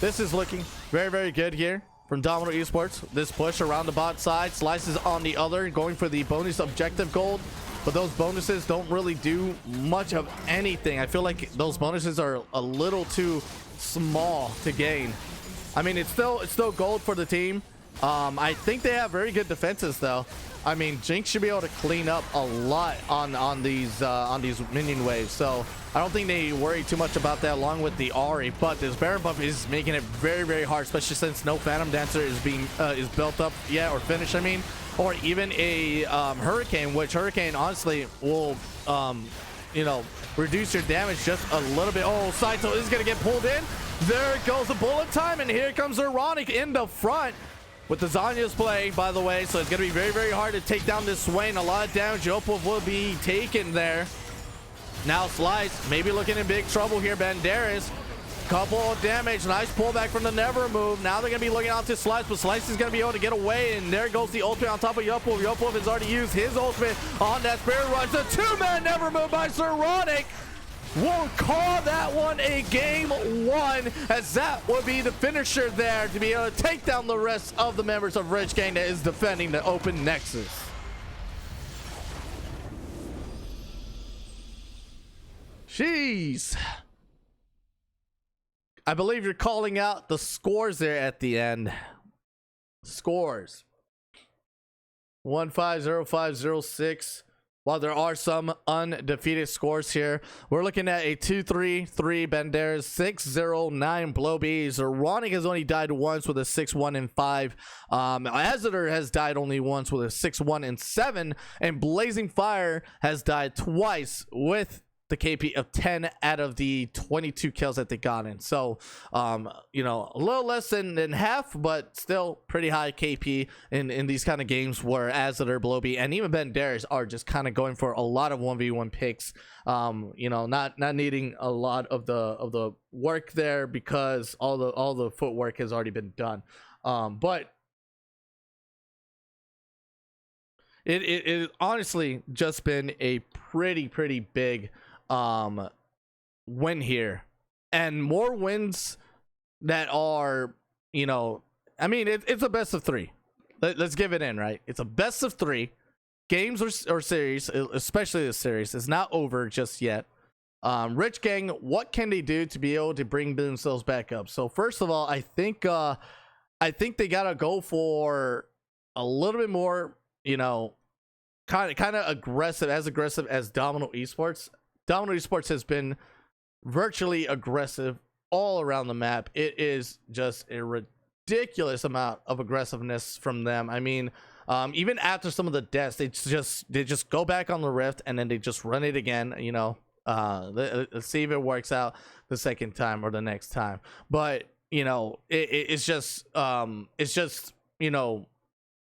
this is looking very good here from Domino Esports. This push around the bot side, Slices on the other, going for the bonus objective gold, but those bonuses don't really do much of anything. I feel like those bonuses are a little too small to gain. I mean, it's still gold for the team. I think they have very good defenses though. I mean, Jinx should be able to clean up a lot on these minion waves, so I don't think they worry too much about that, along with the Ahri. But this Baron buff is making it very hard, especially since no Phantom Dancer is being is built up yet, or finished, I mean, or even a Hurricane, which Hurricane honestly will you know, reduce your damage just a little bit. Oh, Saito is gonna get pulled in. There goes the bullet time, and here comes Ironic in the front with the Zanya's play, by the way. So it's gonna be very hard to take down this Swain. A lot of damage Opal will be taken there. Now Slice maybe looking in big trouble here. Banderas, couple of damage, nice pullback from the Never move. Now they're gonna be looking out to Slice, but Slice is gonna be able to get away, and there goes the ultimate on top of Yopov. Yopov has already used his ultimate on that Spirit Rush. The 2-man Never move by Zeronic. We'll call that one a game 1, as that would be the finisher there to be able to take down the rest of the members of Rich Gang that is defending the open Nexus. Jeez. I believe you're calling out the scores there at the end. Scores 150506. While there are some undefeated scores here, we're looking at a 2-3-3 Banderas, 6-0-9 Blowbee. Zeronic has only died once with a 6-1-5. Azador has died only once with a 6-1-7, and Blazing Fire has died twice with the KP of 10 out of the 22 kills that they got in. So you know, a little less than half, but still pretty high KP in these kind of games where Azador, Blowbee, and even Banderas are just kind of going for a lot of 1v1 picks. You know, not needing a lot of the work there because all the footwork has already been done. But it honestly just been a pretty big win here, and more wins that are, you know, I mean, it's a best of 3. Let's give it in, right? It's a best of 3 games or series, especially the series. It's not over just yet. Rich Gang, what can they do to be able to bring themselves back up? So first of all, I think they gotta go for a little bit more, you know, kind of aggressive as Domino Esports. Domino Esports has been virtually aggressive all around the map. It is just a ridiculous amount of aggressiveness from them. I mean, even after some of the deaths, they just go back on the rift and then they just run it again. You know, let's see if it works out the second time or the next time. But you know, it's just you know,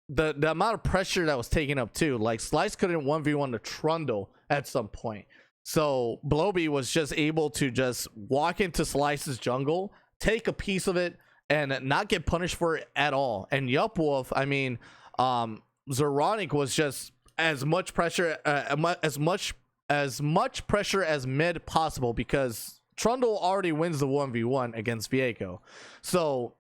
the amount of pressure that was taken up too. Like Slice couldn't 1v1 the Trundle at some point. So Blowbee was just able to just walk into Slice's jungle, take a piece of it, and not get punished for it at all. And Yup Wolf, I mean, Zeronic was just as much pressure, as much pressure as mid possible, because Trundle already wins the 1v1 against Viego. So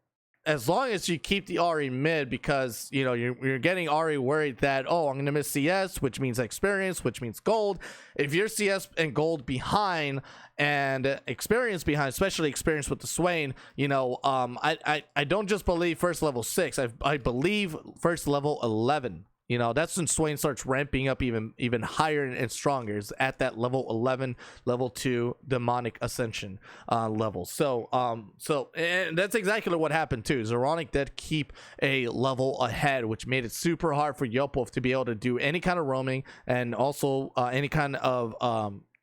as long as you keep the Ahri mid, because you know you're getting Ahri worried that, oh, I'm gonna miss CS, which means experience, which means gold. If you're CS and gold behind and experience behind, especially experience with the Swain, you know, I don't just believe first level 6. I believe first level 11. You know, that's when Swain starts ramping up even higher and stronger. Is at that level 11, level 2 demonic ascension level. So and that's exactly what happened too. Zeronic did keep a level ahead, which made it super hard for Yopov to be able to do any kind of roaming, and also any kind of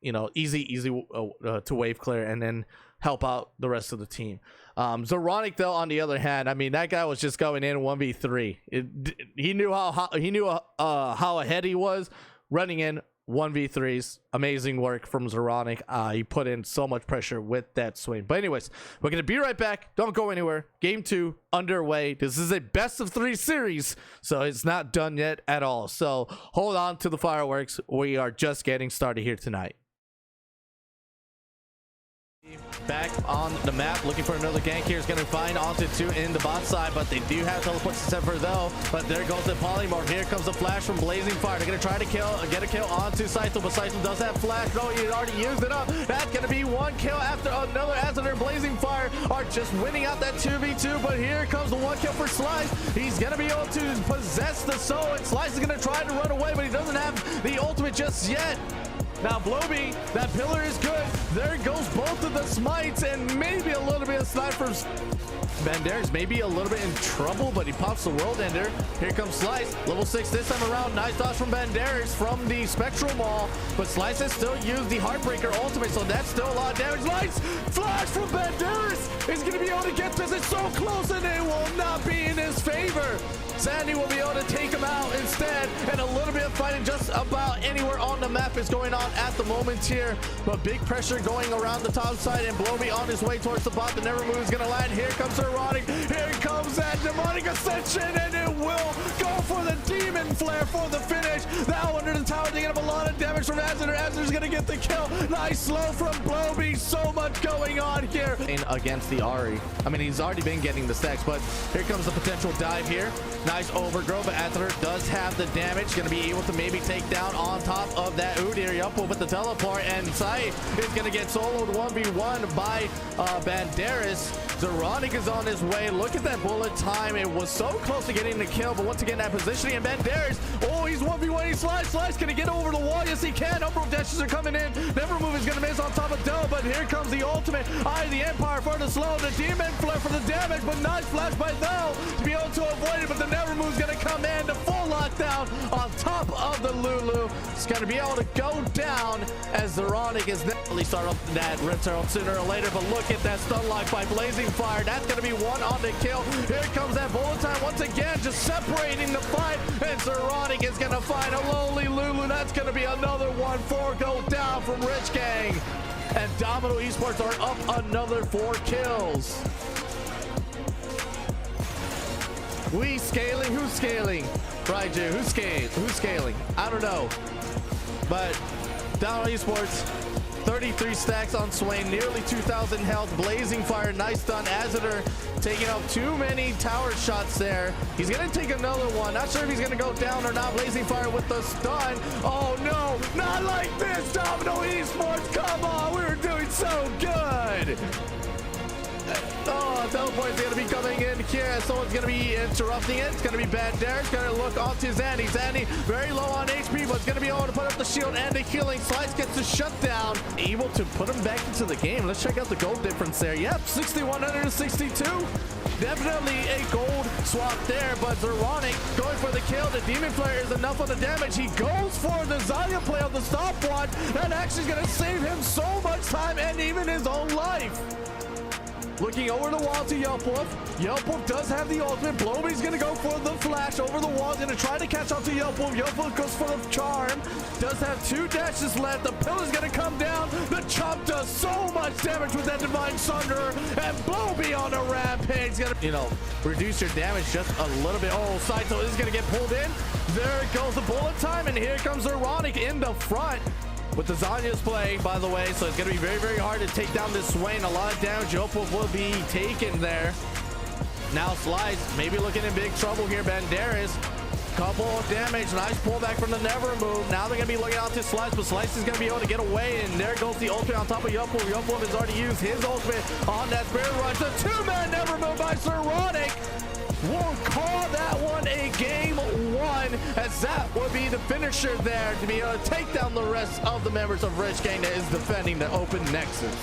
you know, easy to wave clear and then help out the rest of the team. Zeronic, though, on the other hand, I mean, that guy was just going in 1v3. He knew how ahead he was, running in 1v3s. Amazing work from Zeronic. He put in so much pressure with that swing. But anyways, we're gonna be right back. Don't go anywhere. Game 2 underway. This is a best of 3 series, so it's not done yet at all. So hold on to the fireworks. We are just getting started here tonight. Back on the map, looking for another gank here. Is going to find onto 2 in the bot side, but they do have teleports to set for though. But there goes the polymorph. Here comes the flash from Blazing Fire. They're going to try to get a kill onto Scythle, but Scythle does have flash. No, he already used it up. That's going to be 1 kill after another. Azador, Blazing Fire are just winning out that 2v2, but here comes the 1 kill for Slice. He's going to be able to possess the soul, and Slice is going to try to run away, but he doesn't have the ultimate just yet. Now Blowbee, that pillar is good. There goes both of the smites, and maybe a little bit of snipe from Banderas. Maybe a little bit in trouble, but he pops the world ender. Here comes Slice, level 6 this time around. Nice dodge from Banderas from the Spectral Maul, but Slice has still used the Heartbreaker ultimate, so that's still a lot of damage. Slice, flash from Banderas is going to be able to get this. It's so close, and it will not be in his favor. Sandy will be able to take him out instead, and a little bit of fighting just about anywhere on the map is going on at the moment here, but big pressure going around the top side, and Blowbee on his way towards the bot. The Never Move is going to land. Here comes Erotic. Here comes that demonic ascension, and it will go for the demon demon flare for the finish. Now under the tower, taking up a lot of damage from Azzer. Azzer's gonna get the kill. Nice slow from Blowby. So much going on here against the Ahri. I mean, he's already been getting the stacks, but here comes the potential dive here. Nice overgrowth, but Azzer does have the damage. Gonna be able to maybe take down on top of that Udyr. Yup, with the teleport, and Sai is gonna get soloed 1v1 by Banderas. Zeronic is on his way. Look at that bullet time. It was so close to getting the kill, but once again, that positioning, and Banderas, oh, he's 1v1. He slides. Can he get over the wall? Yes, he can. Upper dashes are coming in. Never move is gonna miss on top of Doe, but here comes the ultimate. Eye of the Empire for the slow. The demon flare for the damage, but nice flash by Doe to be able to avoid it, but the never move is gonna come in. The full lockdown on top of the Lulu. It's gonna be able to go down as Zeronic is definitely start up that Red Turtle sooner or later, but look at that stun lock by Blazing Fire. That's gonna be one on the kill. Here comes that bullet time once again, just separating the fight, and Zeronic is gonna find a lonely Lulu. That's gonna be another 1-4 go down from Rich Gang, and Domino Esports are up another 4 kills. We scaling? Who's scaling? Raiju, who's scaling? I don't know. But Domino Esports, 33 stacks on Swain, nearly 2,000 health. Blazing Fire, nice stun. Azador taking out too many tower shots there. He's gonna take another one. Not sure if he's gonna go down or not. Blazing Fire with the stun. Oh no, not like this, Domino Esports. Come on, we were doing so good. Oh, teleport's gonna be coming in here. Someone's gonna be interrupting it. It's gonna be Banderas. Gonna look onto Zanny. Zanny very low on HP, but it's gonna be able to put up the shield and the healing. Slice gets the shutdown. Able to put him back into the game. Let's check out the gold difference there. Yep, 6,100 to 62. Definitely a gold swap there, but Zeronic going for the kill. The Demon Flare is enough on the damage. He goes for the Zarya play on the stopwatch. That actually is gonna save him so much time and even his own life. Looking over the wall to Yelpwolf. Yelpwolf does have the ultimate. Blowby's gonna go for the flash over the wall. Gonna try to catch up to Yelpwolf. Yelpwolf goes for the charm. Does have 2 dashes left. The pillar's gonna come down. The chomp does so much damage with that Divine Sunderer. And Blowby on a rampage. Gonna, reduce your damage just a little bit. Oh, Saito is gonna get pulled in. There goes the bullet time. And here comes Zeronic in the front. With the Zanya's play, by the way, so it's going to be very, very hard to take down this Swain. A lot of damage. Yelpwolf will be taken there. Now Slice, maybe looking in big trouble here. Banderas, couple of damage. Nice pullback from the Never Move. Now they're going to be looking out to Slice, but Slice is going to be able to get away. And there goes the ultimate on top of Yelpwolf. Yelpwolf has already used his ultimate on that Spirit Rush. The 2-man Never Move by Zeronic. We'll call that one a game 1, as that would be the finisher there to be able to take down the rest of the members of Rich Gang that is defending the open Nexus.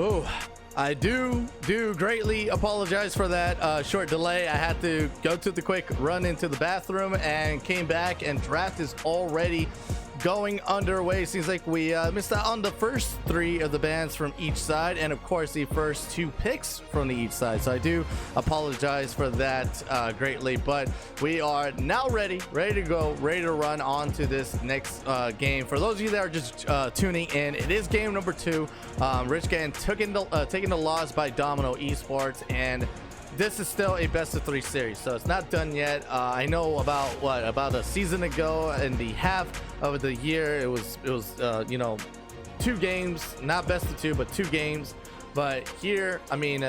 Oh, I do greatly apologize for that short delay. I had to go to the quick run into the bathroom and came back, and draft is already going underway. Seems like we missed out on the first 3 of the bans from each side, and of course the first 2 picks from the each side. So I do apologize for that greatly, but we are now ready to go, ready to run on to this next game. For those of you that are just tuning in, it is game number 2. RD4 taking the loss by Domino Esports, and this is still a best of 3 series, so it's not done yet. I know about a season ago in the half of the year, it was 2 games, not best of 2, but 2 games. But here, I mean,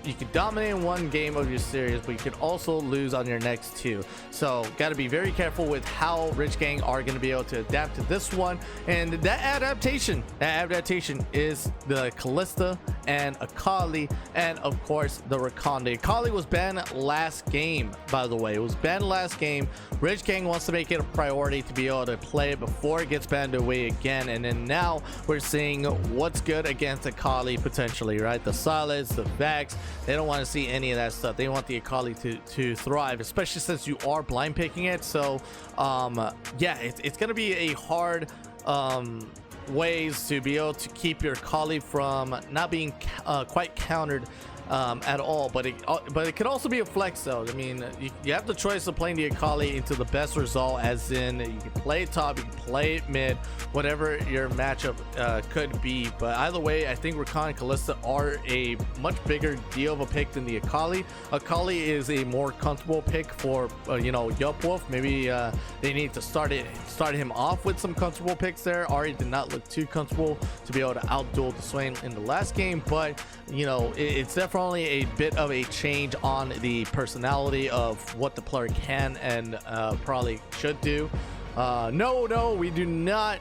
you can dominate in 1 game of your series, but you can also lose on your next 2. So got to be very careful with how RD4 are going to be able to adapt to this one. And that adaptation is the Kalista and Akali, and of course the Rakonde. Akali was banned last game, by the way. It was banned last game. RD4 wants to make it a priority to be able to play it before it gets banned away again. And then now we're seeing what's good against Akali potentially, right? The Silas, the Vax. They don't want to see any of that stuff. They want the Akali to thrive, especially since you are blind picking it. So yeah, it's gonna be a hard ways to be able to keep your Akali from not being quite countered at all, but it could also be a flex though. I mean, you have the choice of playing the Akali into the best result, as in you can play top, you can play it mid, whatever your matchup could be. But either way, I think Rakan and Kalista are a much bigger deal of a pick than the Akali. Akali is a more comfortable pick for Yup Wolf. Maybe they need to start him off with some comfortable picks there. Ari did not look too comfortable to be able to outduel the Swain in the last game, but it's definitely a bit of a change on the personality of what the player can and probably should do. No, we do not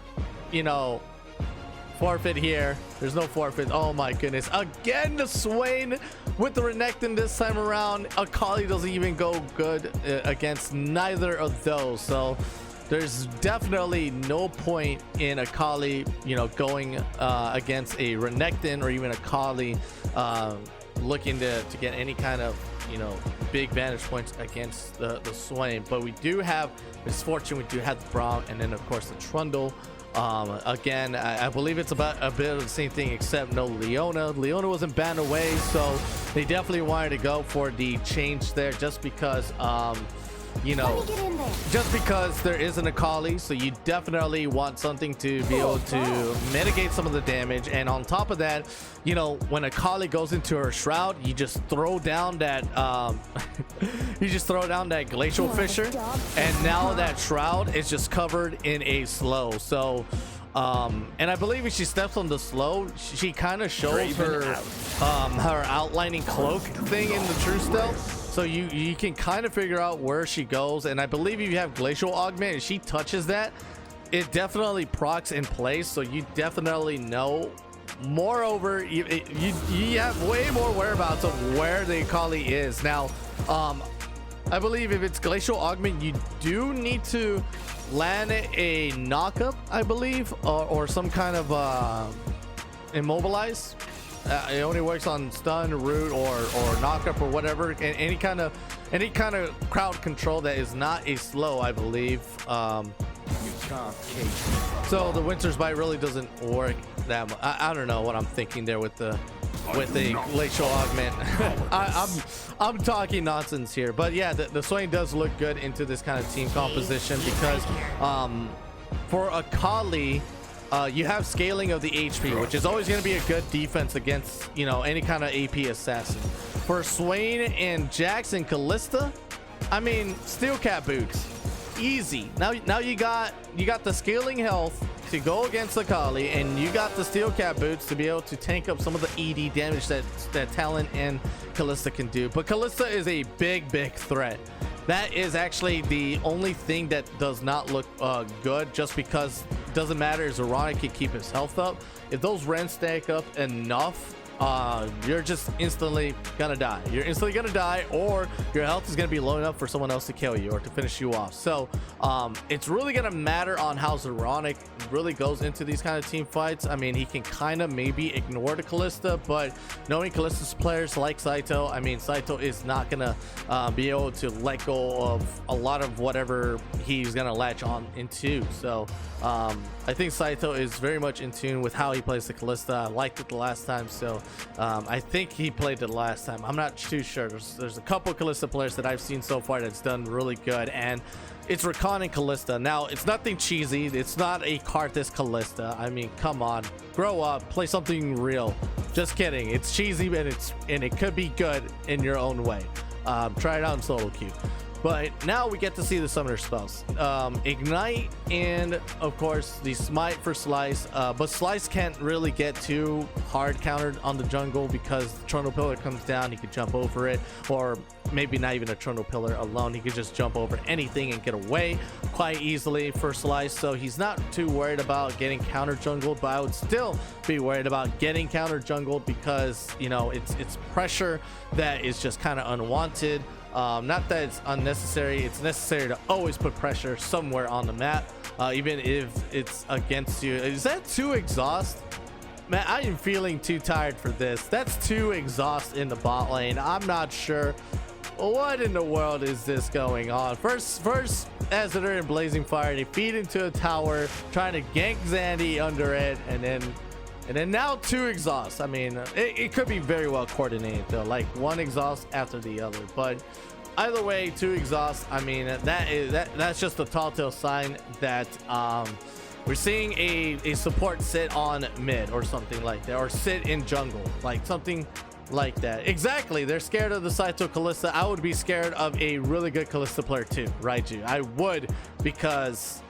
forfeit here. There's no forfeit. Oh my goodness, again the Swain with the Renekton this time around. Akali doesn't even go good against neither of those, so there's definitely no point in Akali going against a Renekton, or even Akali looking to get any kind of big vantage points against the Swain. But we do have Misfortune, we do have the Braum, and then of course the Trundle. Again, I believe it's about a bit of the same thing, except no Leona. Leona wasn't banned away, so they definitely wanted to go for the change there, just because just because there is an Akali, so you definitely want something to be able to mitigate some of the damage. And on top of that, when Akali goes into her shroud, you just throw down that glacial fissure, and now that shroud is just covered in a slow. So and I believe if she steps on the slow, she kind of shows her outlining cloak thing in the true stealth. So you can kind of figure out where she goes. And I believe if you have glacial augment and she touches that, it definitely procs in place, so you definitely know. Moreover, you have way more whereabouts of where the Akali is. Now I believe if it's glacial augment, you do need to land a knockup, I believe, or some kind of immobilize. It only works on stun, root, or knockup or whatever. And any kind of crowd control that is not a slow, I believe. So the Winter's Bite really doesn't work that much. I don't know what I'm thinking there with the glacial augment. I'm talking nonsense here, but yeah, the Swain does look good into this kind of team composition because for a Kali, you have scaling of the HP, which is always going to be a good defense against, you know, any kind of AP assassin. For Swain and Jackson Callista, I mean, steel cap boots, easy. Now you got the scaling health to go against the Kali, and you got the steel cap boots to be able to tank up some of the ED damage that Talon and Callista can do. But Callista is a big threat. That is actually the only thing that does not look good, just because it doesn't matter as Ironic can keep his health up. If those Rens stack up enough, you're just instantly gonna die. You're instantly gonna die, or your health is gonna be low enough for someone else to kill you or to finish you off. So it's really gonna matter on how Zeronic really goes into these kind of team fights. I mean, he can kind of maybe ignore the Callista, but knowing Callista's players like Saito, I mean, Saito is not gonna be able to let go of a lot of whatever he's gonna latch on into. So I think Saito is very much in tune with how he plays the Callista. I liked it the last time, so I think he played it last time. I'm not too sure. There's a couple Callista players that I've seen so far that's done really good, and it's Rakan and Callista. Now, it's nothing cheesy. It's not a Karthus Callista. I mean, come on, grow up, play something real. Just kidding. It's cheesy, and it could be good in your own way. Try it out in solo queue. But now we get to see the summoner spells. Ignite and, of course, the Smite for Slice. But Slice can't really get too hard countered on the jungle because the Trundle Pillar comes down. He could jump over it, or maybe not even a Trundle Pillar alone. He could just jump over anything and get away quite easily for Slice. So he's not too worried about getting counter jungled, but I would still be worried about getting counter jungled because, you know, it's pressure that is just kind of unwanted. Not that it's unnecessary. It's necessary to always put pressure somewhere on the map, even if it's against you. Is that 2 exhaust? Man, I am feeling too tired for this. That's 2 exhaust in the bot lane. I'm not sure what in the world is this going on. First Azadar and Blazing Fire, they feed into a tower trying to gank Zandy under it, and then now 2 exhausts. I mean, it could be very well coordinated though, like 1 exhaust after the other. But either way, 2 exhausts. I mean, that's just a telltale sign that we're seeing a support sit on mid or something like that, or sit in jungle, like something like that. Exactly. They're scared of the Saito Callista. I would be scared of a really good Callista player too, Raiju. I would, because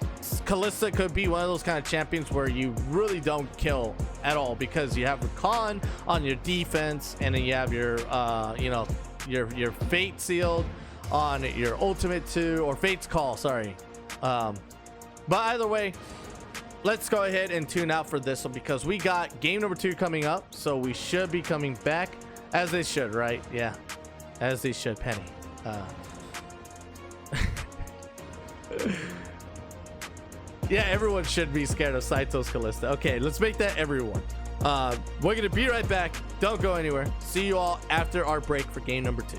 Callista could be one of those kind of champions where you really don't kill at all, because you have Rakan on your defense, and then you have your you know, your Fate sealed on your ultimate too, or Fate's Call, sorry. But either way, let's go ahead and tune out for this one, because we got game number 2 coming up, so we should be coming back, as they should, right? Yeah, as they should. Penny, yeah, everyone should be scared of Saito's Callista. Okay, let's make that everyone. We're gonna be right back. Don't go anywhere. See you all after our break for game number 2.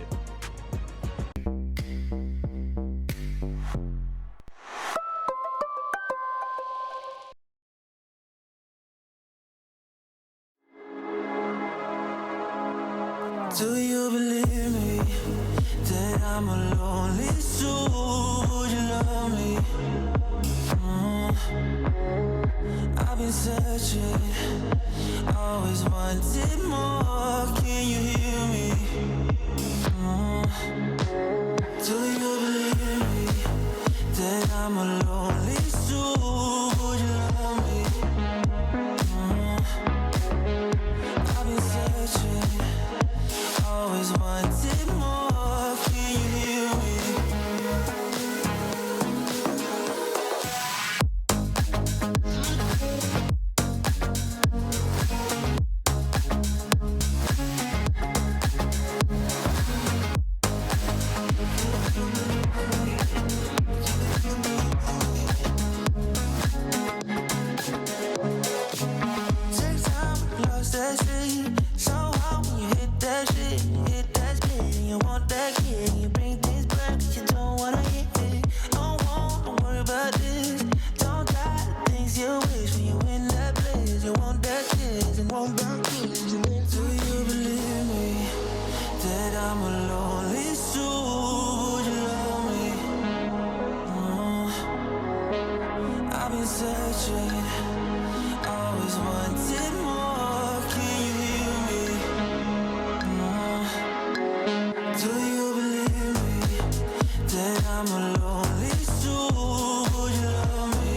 Do you believe me that I'm a lonely soul? Would you love me? I've been searching, always wanted more. Can you hear me? Do you believe me that I'm a lonely soul? Would you love me? I've been searching, always wanted more. Can you hear me? Take time, lost that street. that shit, hit that split. You want that kid, you bring things back, you don't wanna hit it. Don't worry about this. Don't try the things you wish when you in that place. You want that kiss and want that kiss. Do you believe me that I'm a lonely soul? Would you love me? I've been searching, always wanted more. Can you hear me? Do you believe me that I'm a lonely soul? Would you love me?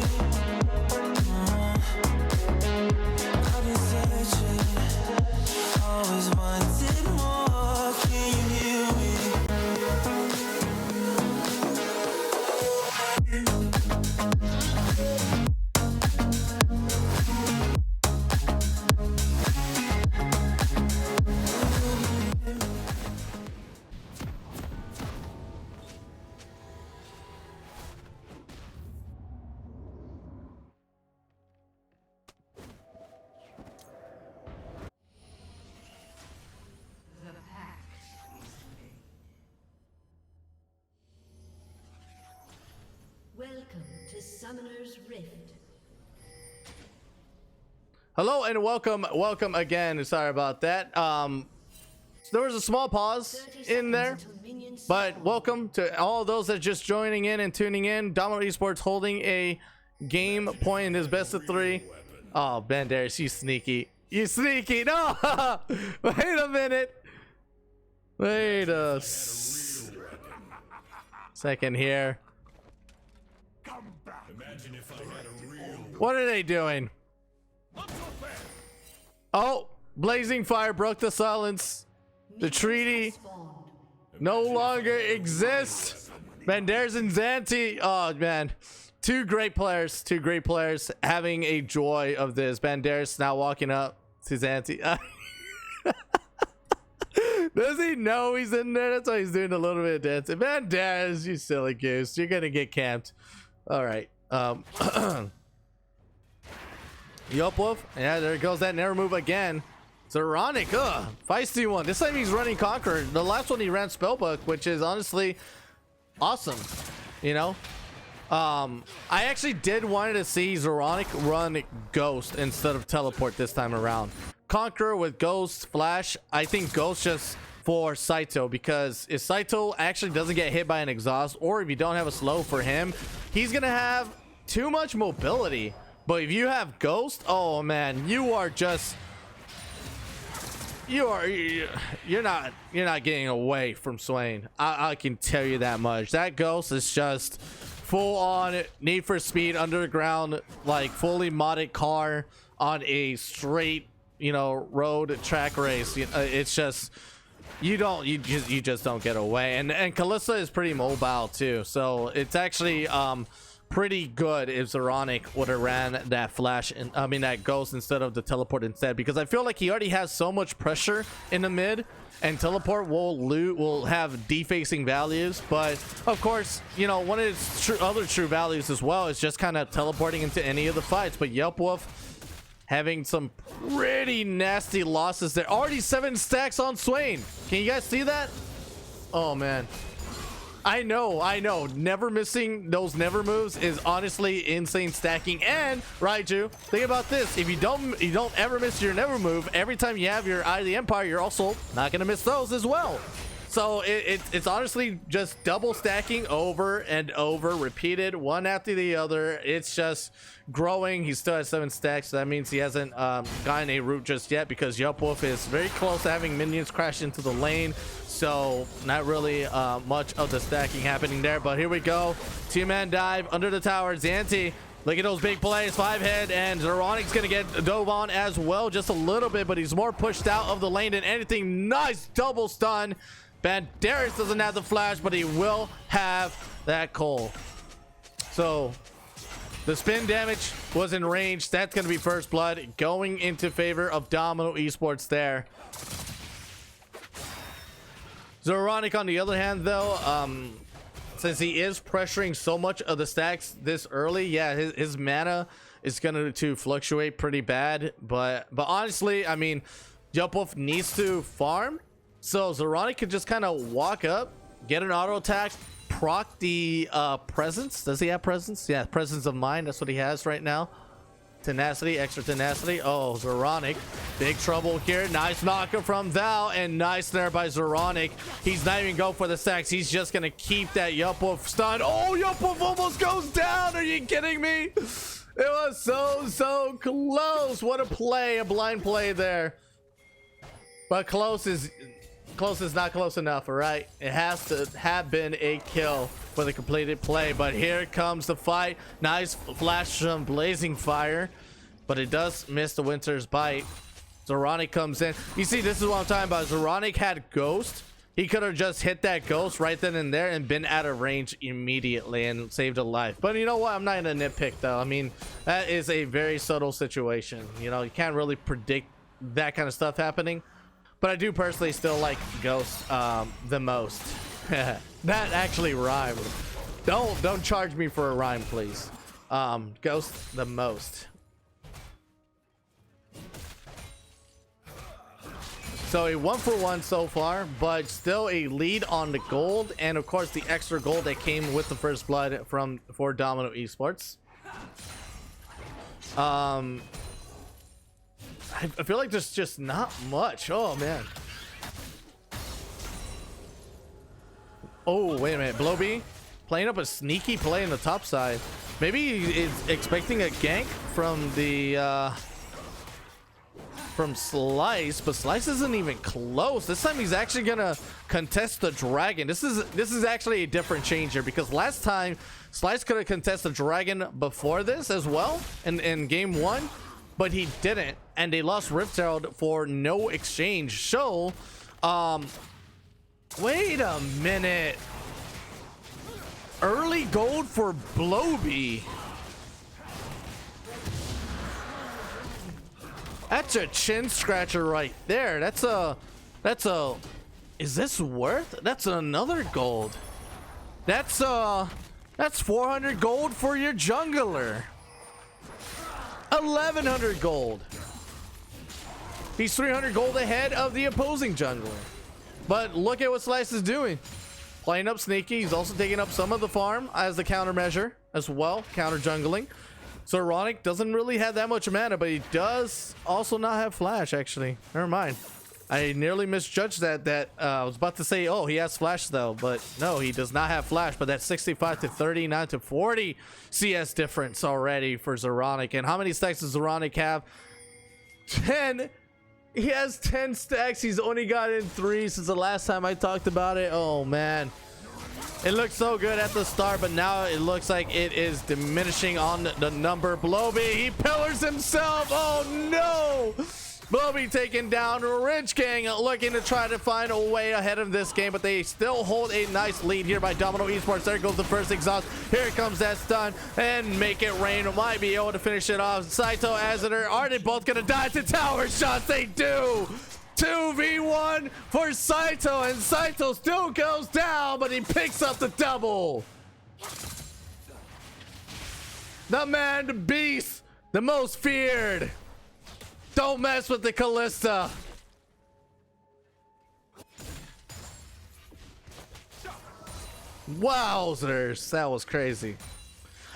I've been searching, always wanted more. Can you hear me? Welcome to Summoner's Rift. Hello and welcome again. Sorry about that. There was a small pause in there, but welcome to all those that are just joining in and tuning in. Domino Esports holding a game point in his best of 3. Oh, Banderas, you sneaky. No. Wait a minute. Wait a second here. What are they doing? Oh, blazing fire broke the silence. The treaty no longer exists. Banderas and Zanti. Oh man, two great players having a joy of this. Banderas now walking up to Zanti. Does he know he's in there? That's why he's doing a little bit of dancing. Banderas, you silly goose, you're gonna get camped. All right. Yup, Wolf. Yeah, there goes that never move again. It's ironic. Feisty one. This time he's running Conqueror. The last one he ran Spellbook, which is honestly awesome. You know, I actually did wanted to see Zeronic run Ghost instead of Teleport this time around. Conqueror with Ghost, Flash. I think Ghost just for Saito, because if Saito actually doesn't get hit by an exhaust, or if you don't have a slow for him, he's gonna have too much mobility. But if you have Ghost, oh man, you're not getting away from Swain. I can tell you that much. That Ghost is just full on Need for Speed Underground, like fully modded car on a straight, you know, road track race. It's just you just don't get away. And Kalista is pretty mobile too, so it's actually pretty good if Zeronic would have ran that Flash and that Ghost instead of the Teleport instead, because I feel like he already has so much pressure in the mid, and Teleport will have defacing values. But of course, you know, one of its other true values as well is just kind of teleporting into any of the fights. But Yelp Wolf having some pretty nasty losses there. Already 7 stacks on Swain. Can you guys see that? Oh man, I know. Never missing those never moves is honestly insane stacking. And Raiju, think about this: if you don't ever miss your never move, every time you have your Eye of the Empire, you're also not gonna miss those as well. So it's honestly just double stacking over and over, repeated one after the other. It's just growing. He still has 7 stacks, so that means he hasn't gotten a root just yet, because Yelp Wolf is very close to having minions crash into the lane. So not really much of the stacking happening there. But here we go, 2-man dive under the tower. Zanti, look at those big plays, 5-head, and Zeronic's gonna get dove on as well, just a little bit, but he's more pushed out of the lane than anything. Nice double stun. Banderas doesn't have the flash, but he will have that coal. So the spin damage was in range. That's gonna be first blood going into favor of Domino Esports there. Zeronic on the other hand though, since he is pressuring so much of the stacks this early, yeah, his mana is going to fluctuate pretty bad. But honestly, I mean, Jump Wolf needs to farm So Zeronic can just kind of walk up, get an auto attack, proc the presence. Does he have presence? Yeah, presence of mind. That's what he has right now. Tenacity, extra tenacity. Oh, Zeronic, big trouble here. Nice knocker from Val, and nice there by Zeronic. He's not even going for the stacks. He's just gonna keep that Yupwolf stun. Oh, Yupwolf almost goes down. Are you kidding me? It was so close. What a play, a blind play there. But close is not close enough, all right? It has to have been a kill for the completed play, but here comes the fight. Nice flash from Blazing Fire, but it does miss the Winter's Bite. Zeronic comes in. You see, this is what I'm talking about. Zeronic had Ghost. He could have just hit that Ghost right then and there and been out of range immediately and saved a life. But you know what? I'm not gonna nitpick though. I mean, that is a very subtle situation. You know, you can't really predict that kind of stuff happening. But I do personally still like Ghost the most. That actually rhymed. Don't charge me for a rhyme, please. Ghost the most. So a 1-for-1 so far, but still a lead on the gold, and of course the extra gold that came with the first blood for Domino Esports. I feel like there's just not much. Oh man. Oh, wait a minute. Blowbee playing up a sneaky play in the top side. Maybe he's expecting a gank from the from Slice, but Slice isn't even close. This time he's actually gonna contest the dragon. This is actually a different change here, because last time Slice could have contested the dragon before this as well in game 1, but he didn't, and they lost Rift Herald for no exchange. So wait a minute. Early gold for Blowbee. That's a chin scratcher right there. That's a is this worth? That's another gold. That's 400 gold for your jungler. 1100 gold. He's 300 gold ahead of the opposing jungler. But look at what Slice is doing. Playing up sneaky. He's also taking up some of the farm as the countermeasure as well. Counter jungling. So Zeronic doesn't really have that much mana, but he does also not have flash, actually. Never mind. I nearly misjudged that. I was about to say, oh, he has flash though, but no, he does not have flash. But that's 65 to 39 to 40 CS difference already for Zeronic. And how many stacks does Zeronic have? 10. He has 10 stacks. He's only gotten 3 since the last time I talked about it. Oh man, it looked so good at the start, but now it looks like it is diminishing on the number. Blowbee, he pillars himself. Oh no, Blowbee taking down Rich Gang, looking to try to find a way ahead of this game, but they still hold a nice lead here by Domino Esports. There goes the first exhaust. Here comes that stun, and Make It Rain might be able to finish it off. Saito, Azador, are they both gonna die to tower shots? They do. 2v1 for Saito, and Saito still goes down, but he picks up the double. The man, the beast, the most feared. Don't mess with the Callista. Wowzers, that was crazy.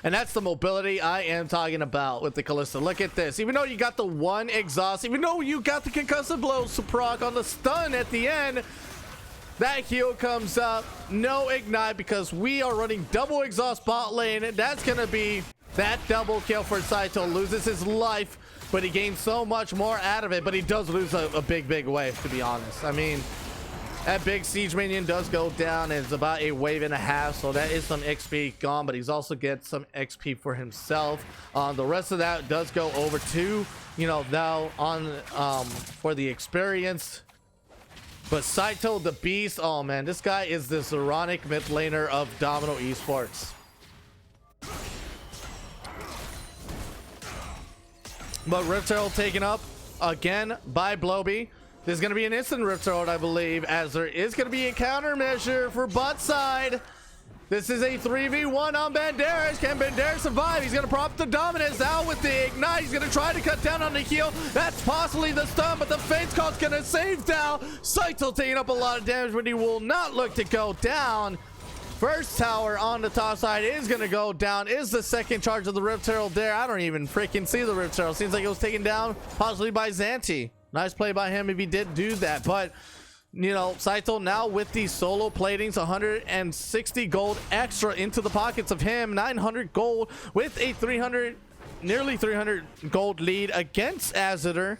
And that's the mobility I am talking about with the Callista. Look at this. Even though you got the 1 exhaust, even though you got the concussive blows to proc on the stun at the end, that heal comes up. No ignite, because we are running double exhaust bot lane. That's going to be that double kill for Saito. Loses his life, but he gains so much more out of it. But he does lose a big wave, to be honest. I mean, that big siege minion does go down, and it's about a wave and a half, so that is some XP gone, but he's also get some XP for himself. The rest of that does go over to, you know, now on for the experience. But Saito the Beast, oh man, this guy is the Zeronic mid laner of Domino Esports. But Rift Herald taken up again by Blowbee. There's going to be an instant Rift Herald, I believe, as there is going to be a countermeasure for bot side. This is a 3v1 on Banderas. Can Banderas survive? He's going to prop the dominance out with the ignite. He's going to try to cut down on the heal. That's possibly the stun, but the Fate's Call's going to save down. Saito taking up a lot of damage, but he will not look to go down. First tower on the top side is going to go down. Is the second charge of the Rift Herald there? I don't even freaking see the Rift Herald. Seems like it was taken down possibly by Xanti. Nice play by him if he did do that, but you know, Saito now with these solo platings, 160 gold extra into the pockets of him, 900 gold with a 300, nearly 300 gold lead against Azadar.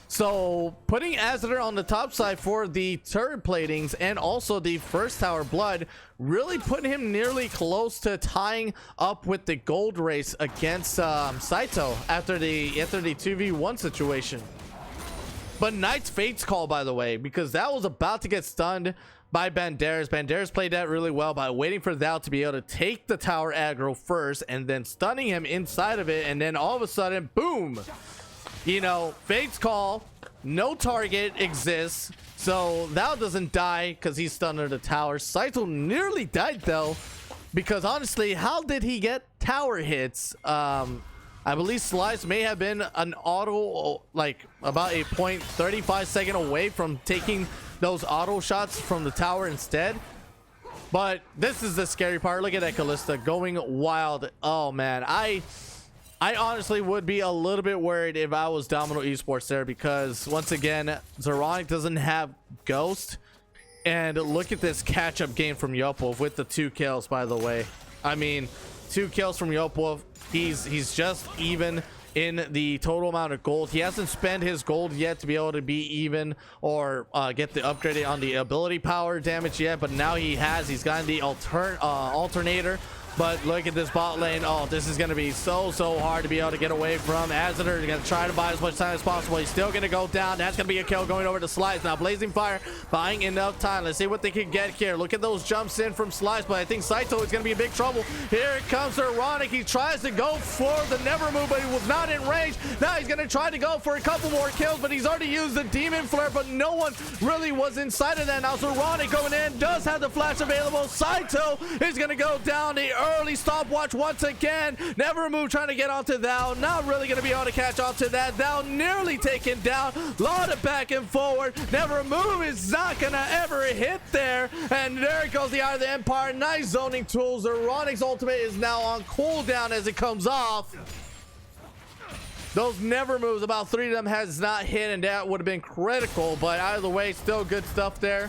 So putting Azadar on the top side for the turret platings and also the first tower blood really put him nearly close to tying up with the gold race against Saito after the 2v1 situation. But Knight's Fate's Call, by the way, because that was about to get stunned by Banderas. Banderas played that really well by waiting for Thou to be able to take the tower aggro first and then stunning him inside of it. And then all of a sudden, boom, you know, Fate's Call, no target exists. So Thou doesn't die because he's stunned under the tower. Saito nearly died though, because honestly, how did he get tower hits? I believe Slice may have been an auto, like about a 0.35 second away from taking those auto shots from the tower instead. But this is the scary part. Look at that Callista going wild. Oh man, I honestly would be a little bit worried if I was Domino Esports there, because once again, Zeronic doesn't have Ghost. And look at this catch-up game from Yopwolf with the 2 kills, by the way. I mean, 2 kills from Yopwolf. He's just even in the total amount of gold. He hasn't spent his gold yet to be able to be even or get the upgraded on the ability power damage yet, but now he has. He's gotten the alternator. But look at this bot lane. Oh, this is going to be so hard to be able to get away from. Azadar is going to try to buy as much time as possible. He's still going to go down. That's going to be a kill going over to Slice. Now Blazing Fire buying enough time. Let's see what they can get here. Look at those jumps in from Slice, but I think Saito is going to be in big trouble. Here it comes Ironic. He tries to go for the Never Move, but he was not in range. Now he's going to try to go for a couple more kills, but he's already used the Demon Flare, but no one really was inside of that. Now Ironic going in, does have the flash available. Saito is going to go down the early stopwatch once again. Never Move trying to get onto Thou. Not really going to be able to catch onto that. Thou nearly taken down. Lot of back and forward. Never Move is not going to ever hit there. And there goes the Eye of the Empire. Nice zoning tools. Ironic's ultimate is now on cooldown as it comes off. Those Never Moves, about 3 of them has not hit, and that would have been critical. But either way, still good stuff there.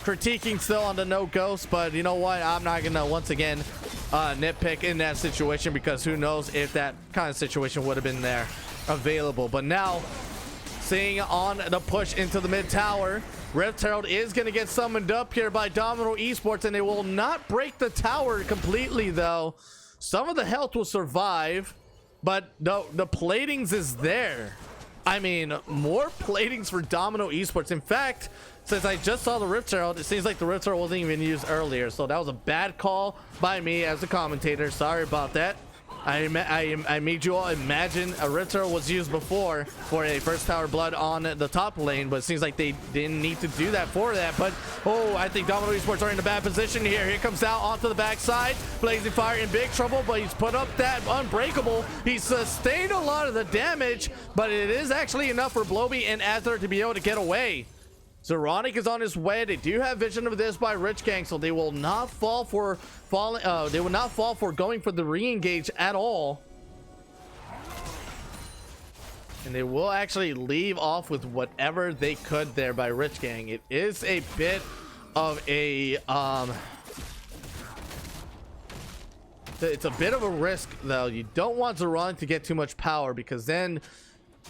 Critiquing still on the no ghost, but you know what, I'm not gonna once again nitpick in that situation, because who knows if that kind of situation would have been there available. But now seeing on the push into the mid tower, Rift Herald is gonna get summoned up here by Domino Esports, and it will not break the tower completely though. Some of the health will survive, but the platings is there. I mean, more platings for Domino Esports. In fact, since I just saw the Rift Herald, it seems like the Rift Herald wasn't even used earlier. So that was a bad call by me as a commentator. Sorry about that. I made you all imagine a Rift Herald was used before for a first tower blood on the top lane, but it seems like they didn't need to do that for that. But oh, I think Domino Esports are in a bad position here. Here comes out onto the backside. Blazing Fire in big trouble, but he's put up that Unbreakable. He's sustained a lot of the damage, but it is actually enough for Bloby and Azadar to be able to get away. Zeronic is on his way. They do have vision of this by Rich Gang, so they will not fall for going for the re-engage at all. And they will actually leave off with whatever they could there by Rich Gang. It is a bit of a it's a bit of a risk though. You don't want Zeronic to get too much power, because then,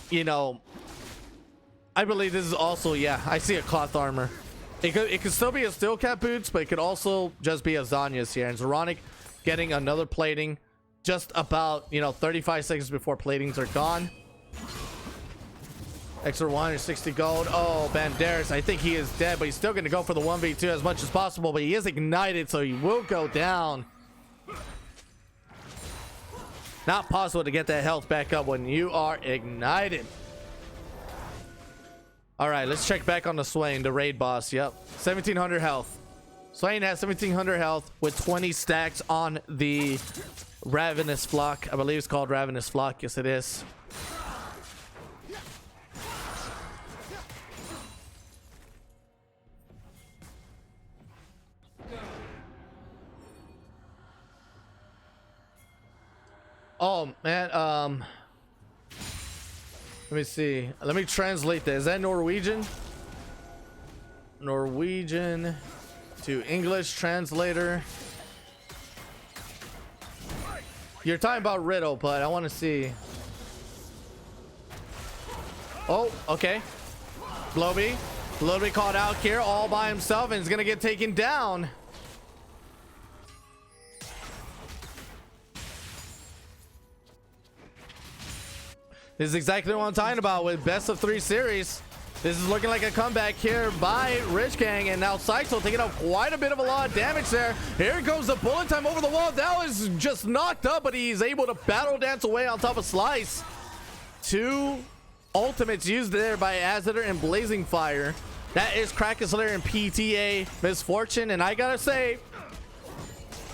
you know, I believe this is also, yeah, I see a cloth armor. It could still be a steel cap boots, but it could also just be a Zanya's here. And Zeronic getting another plating just about, you know, 35 seconds before platings are gone. Extra 160 gold. Oh, Banderas, I think he is dead, but he's still going to go for the 1v2 as much as possible, but he is ignited, so he will go down. Not possible to get that health back up when you are ignited. All right, let's check back on the Swain, the raid boss. Yep, 1700 health. Swain has 1700 health with 20 stacks on the Ravenous Flock. I believe it's called Ravenous Flock. Yes, it is. Oh man, let me see. Let me translate that. Is that Norwegian? Norwegian to English translator. You're talking about Riddle, but I want to see. Oh, okay. Blobby caught out here all by himself and is gonna get taken down. This is exactly what I'm talking about with best of 3 series. This is looking like a comeback here by Rich Gang, and now Saito taking out quite a bit of a lot of damage there. Here goes the bullet time over the wall. That was just knocked up, but he's able to battle dance away on top of Slice. 2 ultimates used there by Azadar and Blazing Fire. That is Kraken Slayer and PTA Misfortune, and I gotta say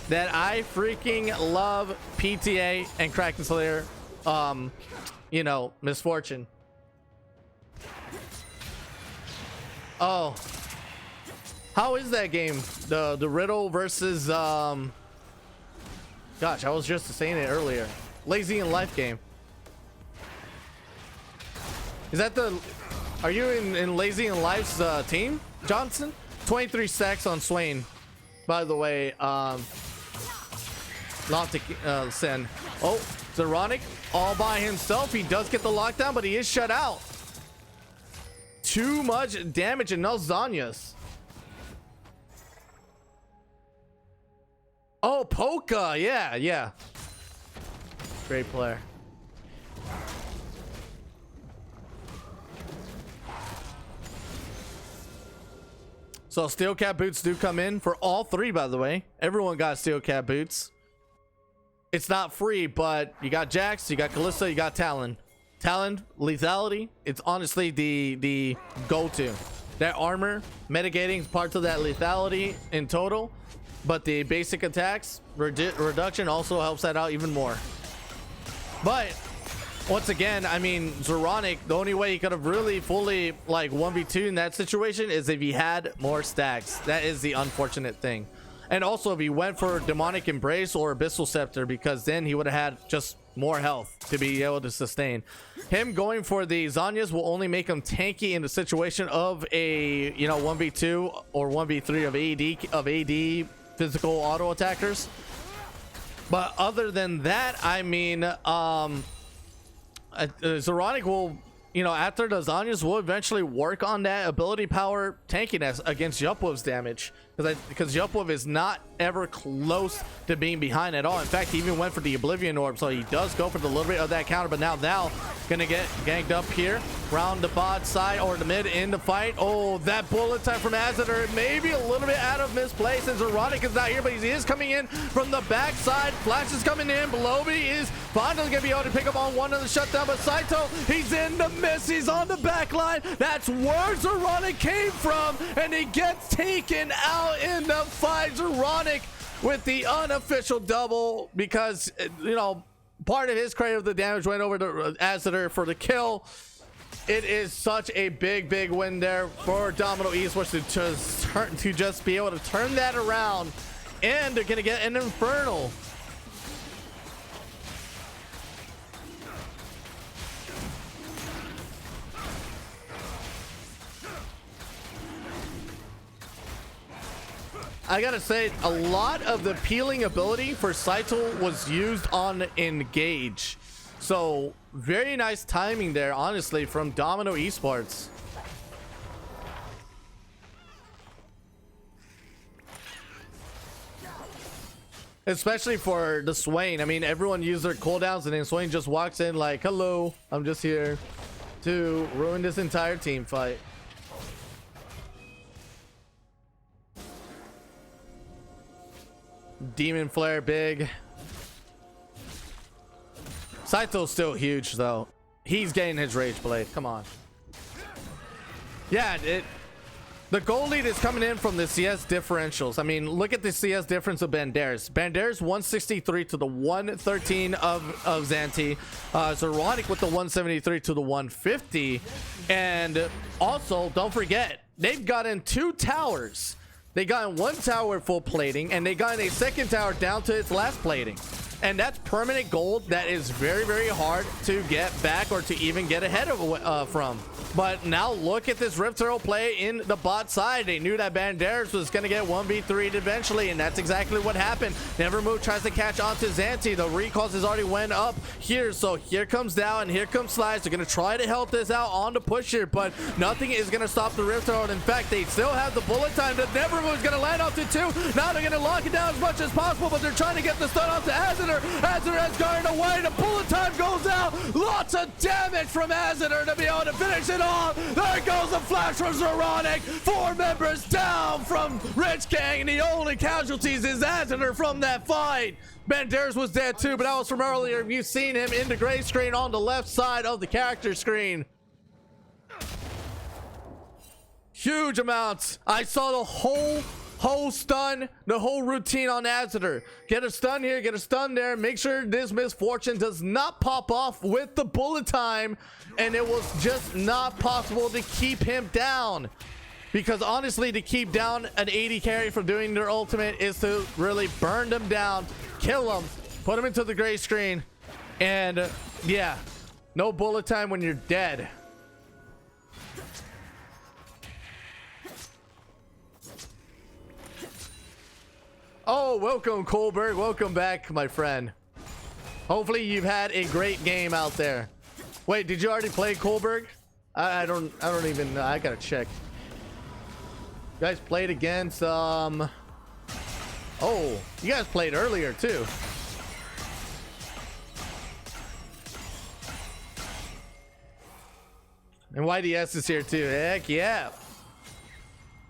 that I freaking love PTA and Kraken Slayer. You know, Misfortune. Oh, how is that game? The Riddle versus gosh, I was just saying it earlier. Lazy in Life game. Is that the? Are you in Lazy in Life's team, Johnson? 23 stacks on Swain. By the way, send. Oh, Zeronic all by himself. He does get the lockdown, but he is shut out. Too much damage and no Zanyas. Oh, Polka. Yeah. Great player. So steel cap boots do come in for all 3, by the way. Everyone got steel cap boots. It's not free, but you got Jax, you got Kalista, you got Talon. Talon, lethality, it's honestly the go-to. That armor, mitigating parts of that lethality in total, but the basic attacks, reduction also helps that out even more. But, once again, I mean, Zeronic, the only way he could have really fully, like, 1v2 in that situation is if he had more stacks. That is the unfortunate thing. And also if he went for Demonic Embrace or Abyssal Scepter, because then he would have had just more health to be able to sustain. Him going for the Zanyas will only make him tanky in the situation of a, you know, 1v2 or 1v3 of AD physical auto attackers. But other than that, I mean, Zeronic will, you know, after the Zanyas will eventually work on that ability power tankiness against Yupwov's damage, because Yupwov is not ever close to being behind at all. In fact, he even went for the Oblivion Orb, so he does go for the little bit of that counter. But now gonna get ganked up here, round the bot side or the mid in the fight. Oh, that bullet time from Azadar, maybe a little bit out of misplaced, and Zeronic is not here, but he is coming in from the backside. Flash is coming in. Beloby is finally gonna be able to pick up on one of the shutdown, but Saito, he's in the miss. He's on the back line. That's where Zeronic came from, and he gets taken out in the fight. Zeronic with the unofficial double, because, you know, part of his credit of the damage went over to Azadar for the kill. It is such a big win there for Domino Esports to just be able to turn that around, and they're gonna get an Infernal. I gotta say, a lot of the peeling ability for Saito was used on Engage. So, very nice timing there, honestly, from Domino Esports. Especially for the Swain. I mean, everyone used their cooldowns, and then Swain just walks in like, hello, I'm just here to ruin this entire team fight. Demon Flare big. Saito's still huge though. He's getting his Rage Blade. Come on. Yeah, The goal lead is coming in from the CS differentials. I mean, look at the CS difference of Banderas. Banderas 163 to the 113 of Xanti. Zeronic with the 173 to the 150. And also, don't forget, they've gotten 2 towers. They got in 1 tower full plating, and they got in a 2nd tower down to its last plating. And that's permanent gold that is very, very hard to get back or to even get ahead of from. But now look at this Rift Turtle play in the bot side. They knew that Banderas was going to get 1v3'd eventually, and that's exactly what happened. Nevermove tries to catch onto Xanti. The recalls has already went up here, so here comes Dow and here comes Slice. They're going to try to help this out on the push here, but nothing is going to stop the Rift Turtle. In fact, they still have the bullet time. The Nevermove is going to land onto 2. Now they're going to lock it down as much as possible, but they're trying to get the stun onto Azadar. Azadar has guarded away. The bullet time goes out. Lots of damage from Azadar to be able to finish it off. There goes the flash from Zeronic. 4 members down from Rich Gang, and the only casualties is Azadar from that fight. Banderas was dead too, but that was from earlier. You've seen him in the gray screen on the left side of the character screen. Huge amounts. I saw the whole stun, the whole routine on Azadar. Get a stun here, get a stun there. Make sure this misfortune does not pop off with the bullet time, and it was just not possible to keep him down. Because honestly, to keep down an 80 carry from doing their ultimate is to really burn them down, kill them, put them into the gray screen, and yeah, no bullet time when you're dead. Oh, welcome Kohlberg. Welcome back, my friend. Hopefully you've had a great game out there. Wait, did you already play Kohlberg? I don't even know. I gotta check. You guys played against oh, you guys played earlier too. And YDS is here too. Heck yeah.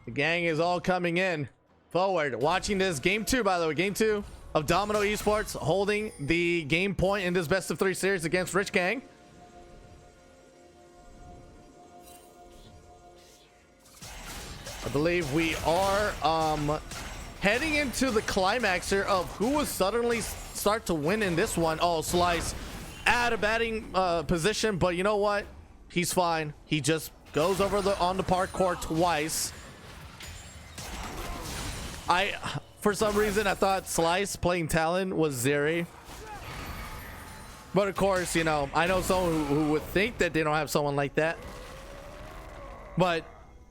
The gang is all coming in forward, watching this game 2, by the way, game 2 of Domino Esports, holding the game point in this best of 3 series against Rich Gang. I believe we are heading into the climax here of who will suddenly start to win in this one. Oh, Slice at a batting position, but you know what, he's fine. He just goes over on the parkour twice. For some reason, I thought Slice playing Talon was Zeri. But of course, you know, I know someone who would think that they don't have someone like that. But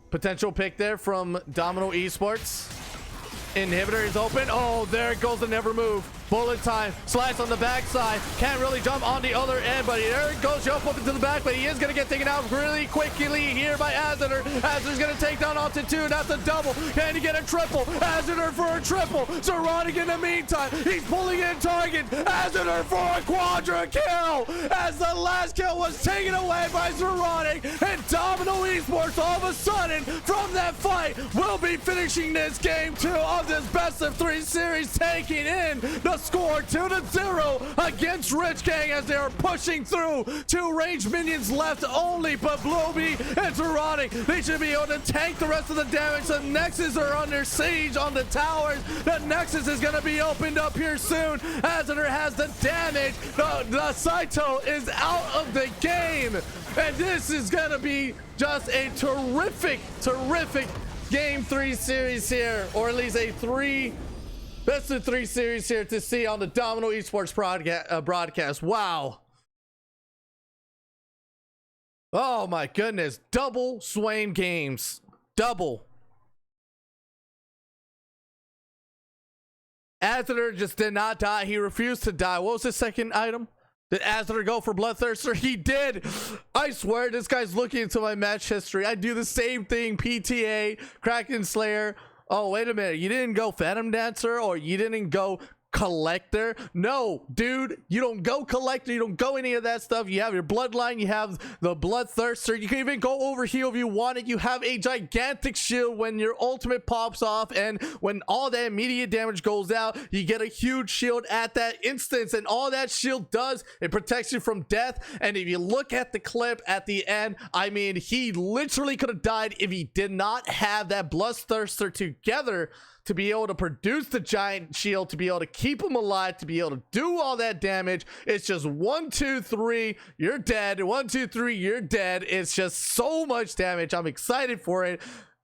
potential pick there from Domino Esports. Inhibitor is open. Oh, there goes the Nevermove. Bullet time. Slice on the backside. Can't really jump on the other end, but there goes Jump up into the back, but he is going to get taken out really quickly here by Azadar. Azar's going to take down onto 2. That's a double. Can he get a triple? Azadar for a triple. Zeronic in the meantime. He's pulling in target. Azadar for a quadra kill as the last kill was taken away by Zeronic, and Domino Esports all of a sudden from that fight will be finishing this game 2 of this best of 3 series, taking in the score 2-0 against Rich Gang as they are pushing through. 2 ranged minions left only, but Blobby and Zeronic, they should be able to tank the rest of the damage. The Nexus are under siege on the towers. The Nexus is going to be opened up here soon. Azadar has the damage. The Saito is out of the game, and this is going to be just a terrific game 3 series here, or at least a best of 3 series here to see on the Domino Esports broadcast. Wow. Oh my goodness. Double Swain games. Double. Azadar just did not die. He refused to die. What was the second item? Did Azadar go for Bloodthirster? He did. I swear this guy's looking into my match history. I do the same thing. PTA, Kraken Slayer. Oh, wait a minute. You didn't go Phantom Dancer, or you didn't go collector. No, dude, you don't go collector, you don't go any of that stuff. You have your bloodline, you have the bloodthirster, you can even go over heal if you want it. You have a gigantic shield when your ultimate pops off, and when all that immediate damage goes out, you get a huge shield at that instance, and all that shield does, it protects you from death. And if you look at the clip at the end, I mean, he literally could have died if he did not have that bloodthirster together to be able to produce the giant shield, to be able to keep him alive, to be able to do all that damage. It's just 1 2 3, you're dead. 1 2 3, you're dead. It's just so much damage. I'm excited for it.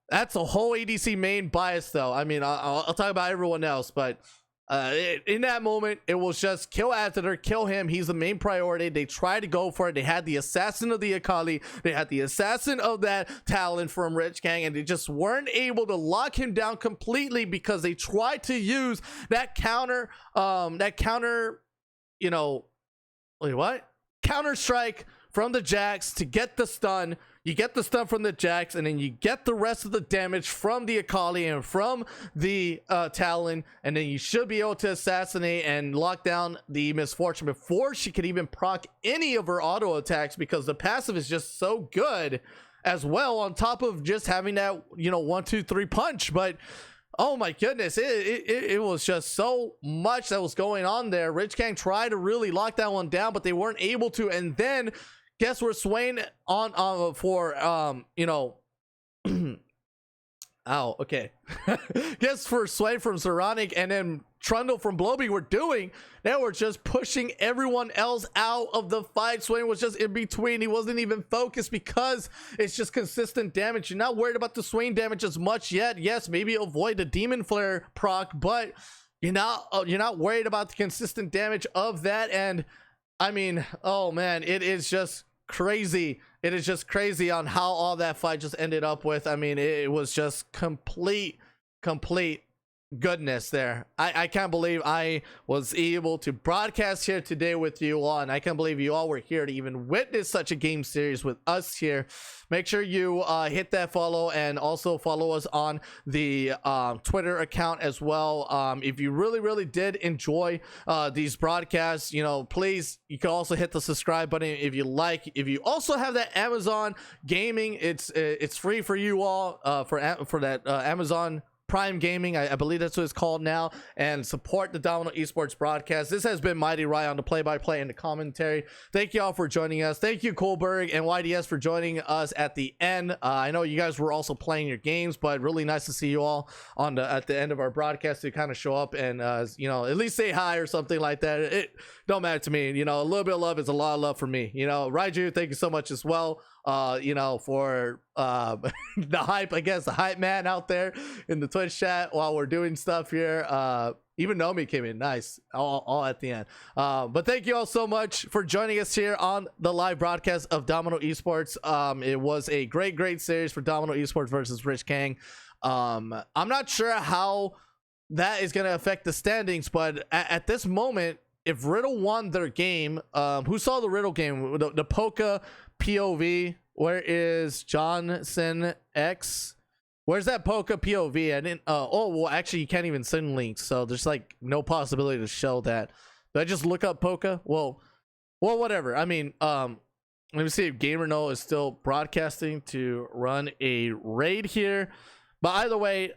That's a whole ADC main bias, though. I mean, I'll talk about everyone else, but in that moment, it was just kill Azadar, kill him. He's the main priority. They tried to go for it. They had the assassin of the Akali, they had the assassin of that Talon from Rich Gang, and they just weren't able to lock him down completely because they tried to use that counter, you know, wait, what? Counter strike from the Jax to get the stun. You get the stun from the Jax, and then you get the rest of the damage from the Akali and from the Talon, and then you should be able to assassinate and lock down the Misfortune before she could even proc any of her auto attacks, because the passive is just so good as well, on top of just having that, you know, 1 2 3 punch. But oh my goodness, it was just so much that was going on there. Rich Gang tried to really lock that one down, but they weren't able to. And then guess we're swaying on for you know ow, okay. Guess for Sway from Zeronic and then Trundle from Bloby were doing, they were just pushing everyone else out of the fight. Swain was just in between. He wasn't even focused because it's just consistent damage. You're not worried about the Swain damage as much yet. Yes, maybe avoid the Demon Flare proc, but you're not worried about the consistent damage of that. And I mean, oh man, it is just crazy. It is just crazy on how all that fight just ended up with. I mean, it was just complete goodness there. I can't believe I was able to broadcast here today with you all, and I can't believe you all were here to even witness such a game series with us here. Make sure you hit that follow, and also follow us on the Twitter account as well. If you really did enjoy these broadcasts, you know, please, you can also hit the subscribe button if you like. If you also have that Amazon gaming, it's free for you all for that Amazon Prime Gaming, I believe that's what it's called now, and support the Domino Esports broadcast. This has been Mighty Ryan on the play-by-play and the commentary. Thank you all for joining us. Thank you, Kohlberg and YDS, for joining us at the end. I know you guys were also playing your games, but really nice to see you all at the end of our broadcast to kind of show up and you know, at least say hi or something like that. It don't matter to me. You know, a little bit of love is a lot of love for me. You know, Raiju, thank you so much as well. You know, for the hype, I guess, the hype man out there in the Twitch chat while we're doing stuff here. Even Nomi came in nice, all at the end. But thank you all so much for joining us here on the live broadcast of Domino Esports. It was a great series for Domino Esports versus Rich Gang. I'm not sure how that is going to affect the standings, but at this moment, if Riddle won their game, who saw the Riddle game? The Poca POV. Where is Johnson X? Where's that Poca POV? I didn't. Oh well, actually, you can't even send links, so there's like no possibility to show that. Did I just look up Poca? Well, whatever. I mean, let me see if Gamer No is still broadcasting to run a raid here. But either way,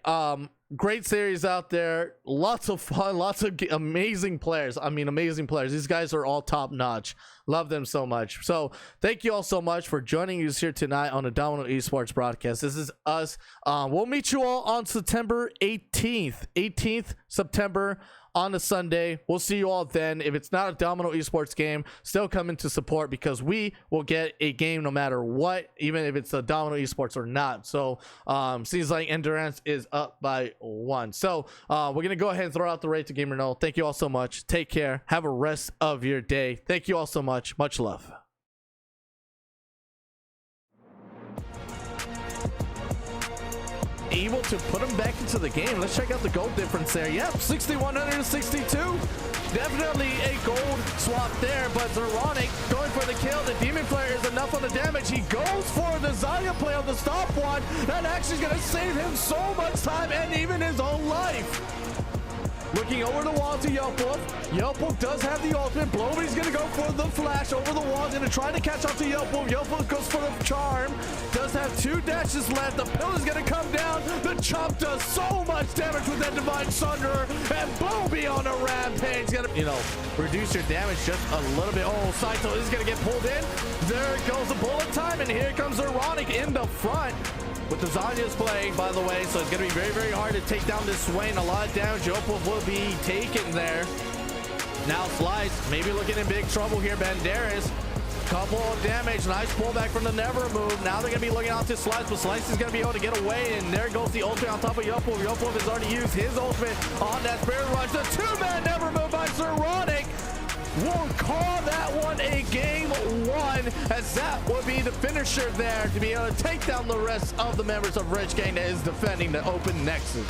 great series out there, lots of fun, lots of amazing players. I mean, amazing players. These guys are all top notch. Love them so much. So thank you all so much for joining us here tonight on the Domino Esports broadcast. This is us. We'll meet you all on September 18th September on a Sunday. We'll see you all then. If it's not a Domino Esports game, still come in to support, because we will get a game no matter what, even if it's a Domino Esports or not. So seems like Endurance is up by 1. So we're gonna go ahead and throw out the raid to Gamer No. Thank you all so much. Take care. Have a rest of your day. Thank you all so much. Much love. Able to put him back into the game. Let's check out the gold difference there. Yep, 6,100 to 62. Definitely a gold swap there, but Zeronic going for the kill. The Demon Flare is enough on the damage. He goes for the Zarya play on the stopwatch. That actually is going to save him so much time and even his own life. Looking over the wall to Yelpwolf. Yelpwolf does have the ultimate. Blovy's gonna go for the flash over the wall. He's gonna try to catch up to Yelpwolf. Yelpwolf goes for the charm. Does have 2 dashes left. The pill is gonna come down. The chop does so much damage with that Divine Sunderer. And Blovy on a rampage. Gonna, reduce your damage just a little bit. Oh, Saito is gonna get pulled in. There goes the bullet time. And here comes Ironic in the front. With the Zanya's playing, by the way, so it's going to be very, very hard to take down this Swain. A lot of damage. Yelpwolf will be taken there. Now Slice, maybe looking in big trouble here. Banderas, couple of damage. Nice pullback from the Never Move. Now they're going to be looking out to Slice, but Slice is going to be able to get away. And there goes the ultimate on top of Yelpwolf. Yelpwolf has already used his ultimate on that Spirit Rush. The 2-man Never Move by Zeronic. Won't call that one a game 1, as that would be the finisher there to be able to take down the rest of the members of Rich Gang that is defending the open Nexus.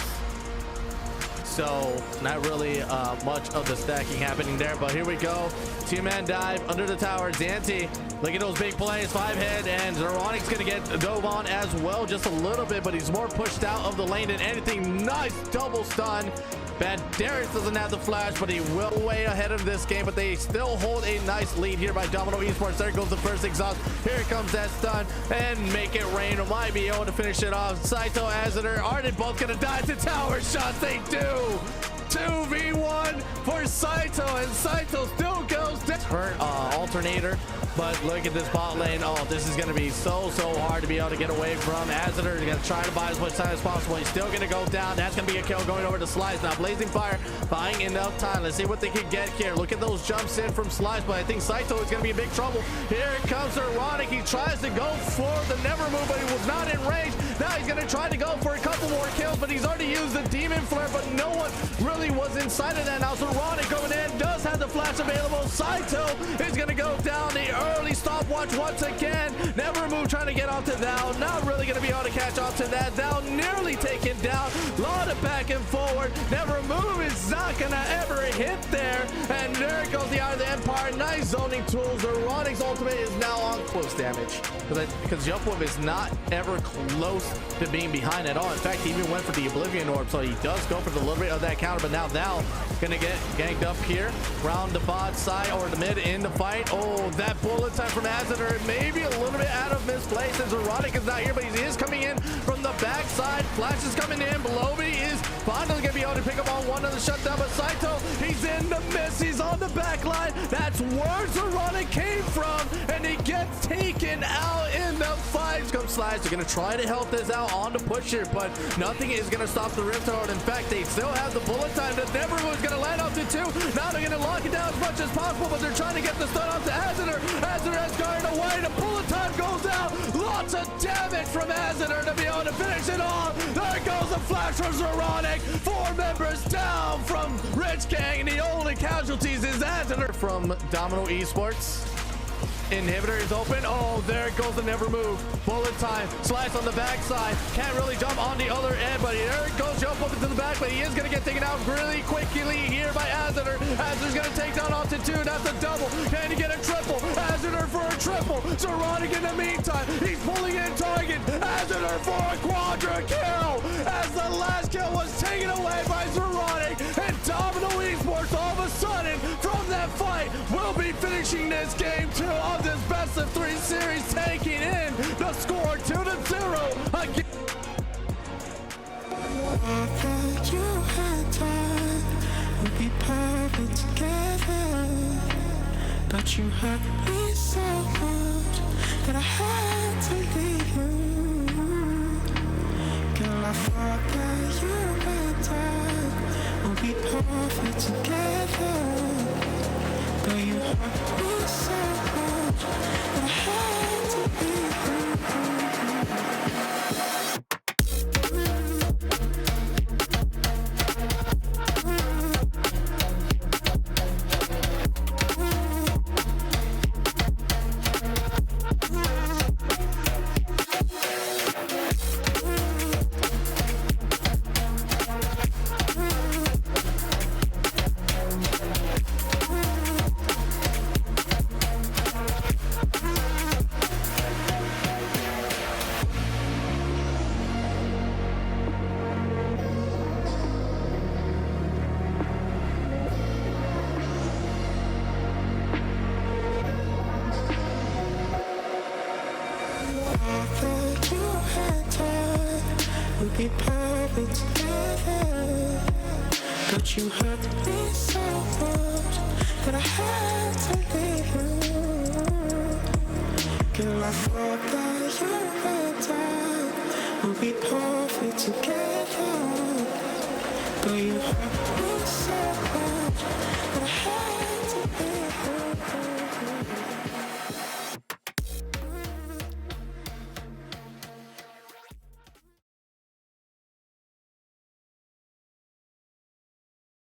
So not really much of the stacking happening there, but here we go. 2-man dive under the tower. Zanti, look at those big plays. 5-head, and Zeronic's gonna get dove on as well, just a little bit, but he's more pushed out of the lane than anything. Nice double stun. Banderas doesn't have the flash, but he will way ahead of this game, but they still hold a nice lead here by Domino Esports. There goes the first exhaust. Here comes that stun, and make it rain. Might be able to finish it off. Saito, Azador, Arden both gonna die to tower shots. They do. 2v1 for Saito, and Saito still goes down. Hurt alternator, but look at this bot lane. Oh, this is going to be so hard to be able to get away from. Azador is going to try to buy as much time as possible. He's still going to go down. That's going to be a kill going over to Slice. Now Blazing Fire buying enough time. Let's see what they can get here. Look at those jumps in from Slice, but I think Saito is going to be in big trouble. Here comes Ironic. He tries to go for the Never Move, but he was not in range. Now he's going to try to go for a couple more kills, but he's already used the Demon Flare, but no one really was inside of that. Now Ironic going in, does have the flash available. Saito is going to go down. The early stopwatch once again. Never Move trying to get onto Thou. Not really going to be able to catch on to that. Thou nearly taken down. Lot of back and forward. Never Move is not going to ever hit there. And there goes the Eye of the Empire. Nice zoning tools. Ironic's ultimate is now on close damage. Because Yelpwolf is not ever close to being behind at all. In fact, he even went for the Oblivion Orb, so he does go for the little bit of that counter, but now Thou gonna get ganked up here. Round the bot side or the mid in the fight. Oh, that bullet time from Azador, maybe a little bit out of misplay since Ironic is not here, but he is coming in from the backside. Flash is coming in. Blovy is finally gonna be able to pick up on one of the shutdown, but Saito, he's in the miss. He's on the back line. That's where Ironic came from, and he gets taken out in the fight. Come Slice, they're gonna try to help this out on the push here, but nothing is gonna stop the Rift Herald. In fact, they still have the bullet time. The Never Move is gonna land off to 2. Now they're gonna lock it down as much as possible, but they're trying to get the stun off to Azador. Azador has guarded away. The bullet time goes out. Lots of damage from Azador to be able to finish it off. There goes the flash from Zeronic. 4 members down from Rich Gang, and the only casualties is Azador from Domino Esports. Inhibitor is open. Oh, there goes the Never Move. Bullet time. Slice on the backside. Can't really jump on the other end, but there it goes. Jump up into the back, but he is going to get taken out really quickly here by Azador. Azador's going to take down onto 2. That's a double. Can he get a triple? Azador for a triple. Zeronic in the meantime. He's pulling in target. Azador for a quadra kill as the last kill was taken away by Zeronic, and Domino Esports all of a sudden from that fight will be finishing this game 2 of this best of 3 series, taking in the score 2-0 again. If you had time, we'd be perfect together. But you hurt me so much that I had to leave you. Girl, I thought that you and I would be perfect together. But you hurt me so much that I had to leave you. we'll be perfect together. But you hurt me so much that I had to leave you. Girl, I thought that you and I would be perfect together. But you hurt me so much that I had